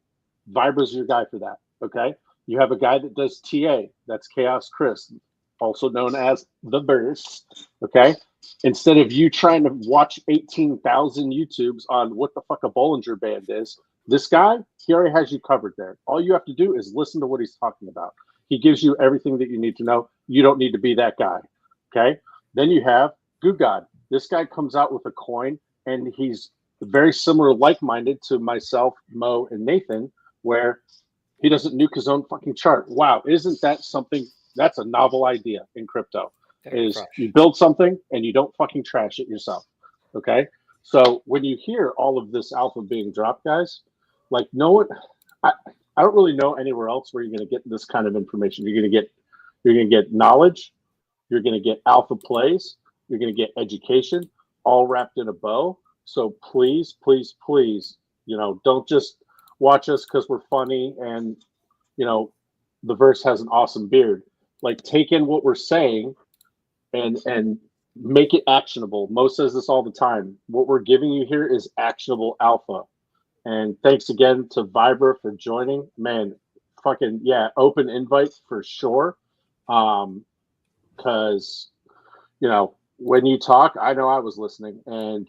Vibra's your guy for that, okay? You have a guy that does TA. That's Chaos Chris, also known as the Burst, okay? Instead of you trying to watch 18,000 YouTubes on what the fuck a Bollinger Band is, this guy, he already has you covered there. All you have to do is listen to what he's talking about. He gives you everything that you need to know. You don't need to be that guy, okay? Then you have GuGod. This guy comes out with a coin, and he's very similar, like-minded to myself, Mo, and Nathan, where he doesn't nuke his own fucking chart. Wow, isn't that something? That's a novel idea in crypto. You build something and you don't fucking trash it yourself. Okay? So when you hear all of this alpha being dropped, guys, like I don't really know anywhere else where you're going to get this kind of information. You're going to get knowledge, you're going to get alpha plays, you're going to get education, all wrapped in a bow. So please, please, please, don't just watch us because we're funny and the Verse has an awesome beard. Like, take in what we're saying and make it actionable. Mo says this all the time. What we're giving you here is actionable alpha. And thanks again to Vibra for joining. Man, fucking yeah, open invite for sure. Because when you talk, I know I was listening, and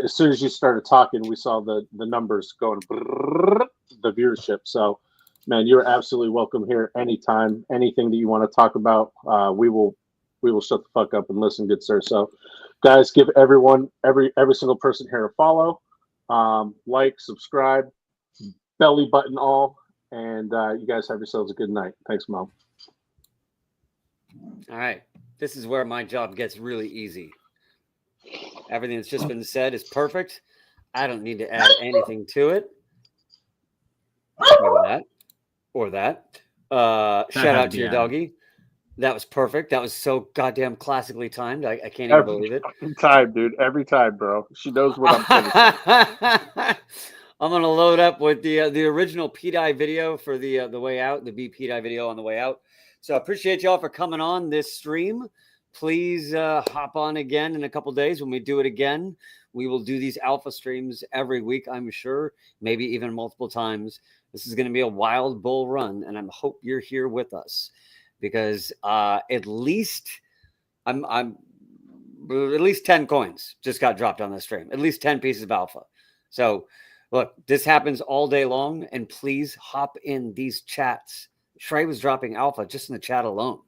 as soon as you started talking, we saw the numbers going, the viewership. So, man, you're absolutely welcome here anytime. Anything that you want to talk about, we will shut the fuck up and listen, good sir. So, guys, give everyone, every single person here a follow, like, subscribe, belly button all, and you guys have yourselves a good night. Thanks, Mo. All right, this is where my job gets really easy. Everything that's just been said is perfect. I don't need to add anything to it. Or that. Shout out to your doggy. That was perfect. That was so goddamn classically timed. I can't even believe it. Every time, dude. Every time, bro. She knows what I'm saying. I'm gonna load up with the original PDI video for the way out, the BPDI video on the way out. So I appreciate y'all for coming on this stream. Please hop on again in a couple days when we do it again. We will do these alpha streams every week, I'm sure, maybe even multiple times. This is going to be a wild bull run, and I hope you're here with us because at least 10 coins just got dropped on the stream, at least 10 pieces of alpha. So look, this happens all day long, and please hop in these chats. Trey was dropping alpha just in the chat alone.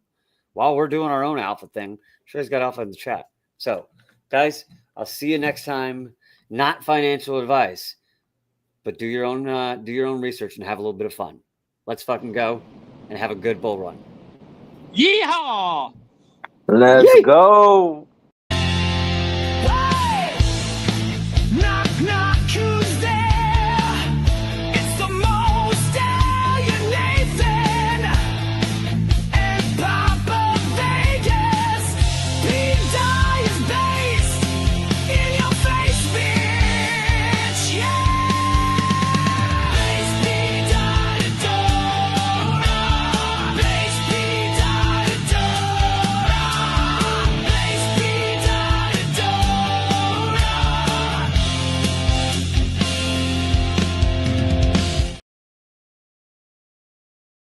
While we're doing our own alpha thing, Trey's got alpha in the chat. So, guys, I'll see you next time. Not financial advice, but do your own research and have a little bit of fun. Let's fucking go and have a good bull run. Yeehaw! Let's go.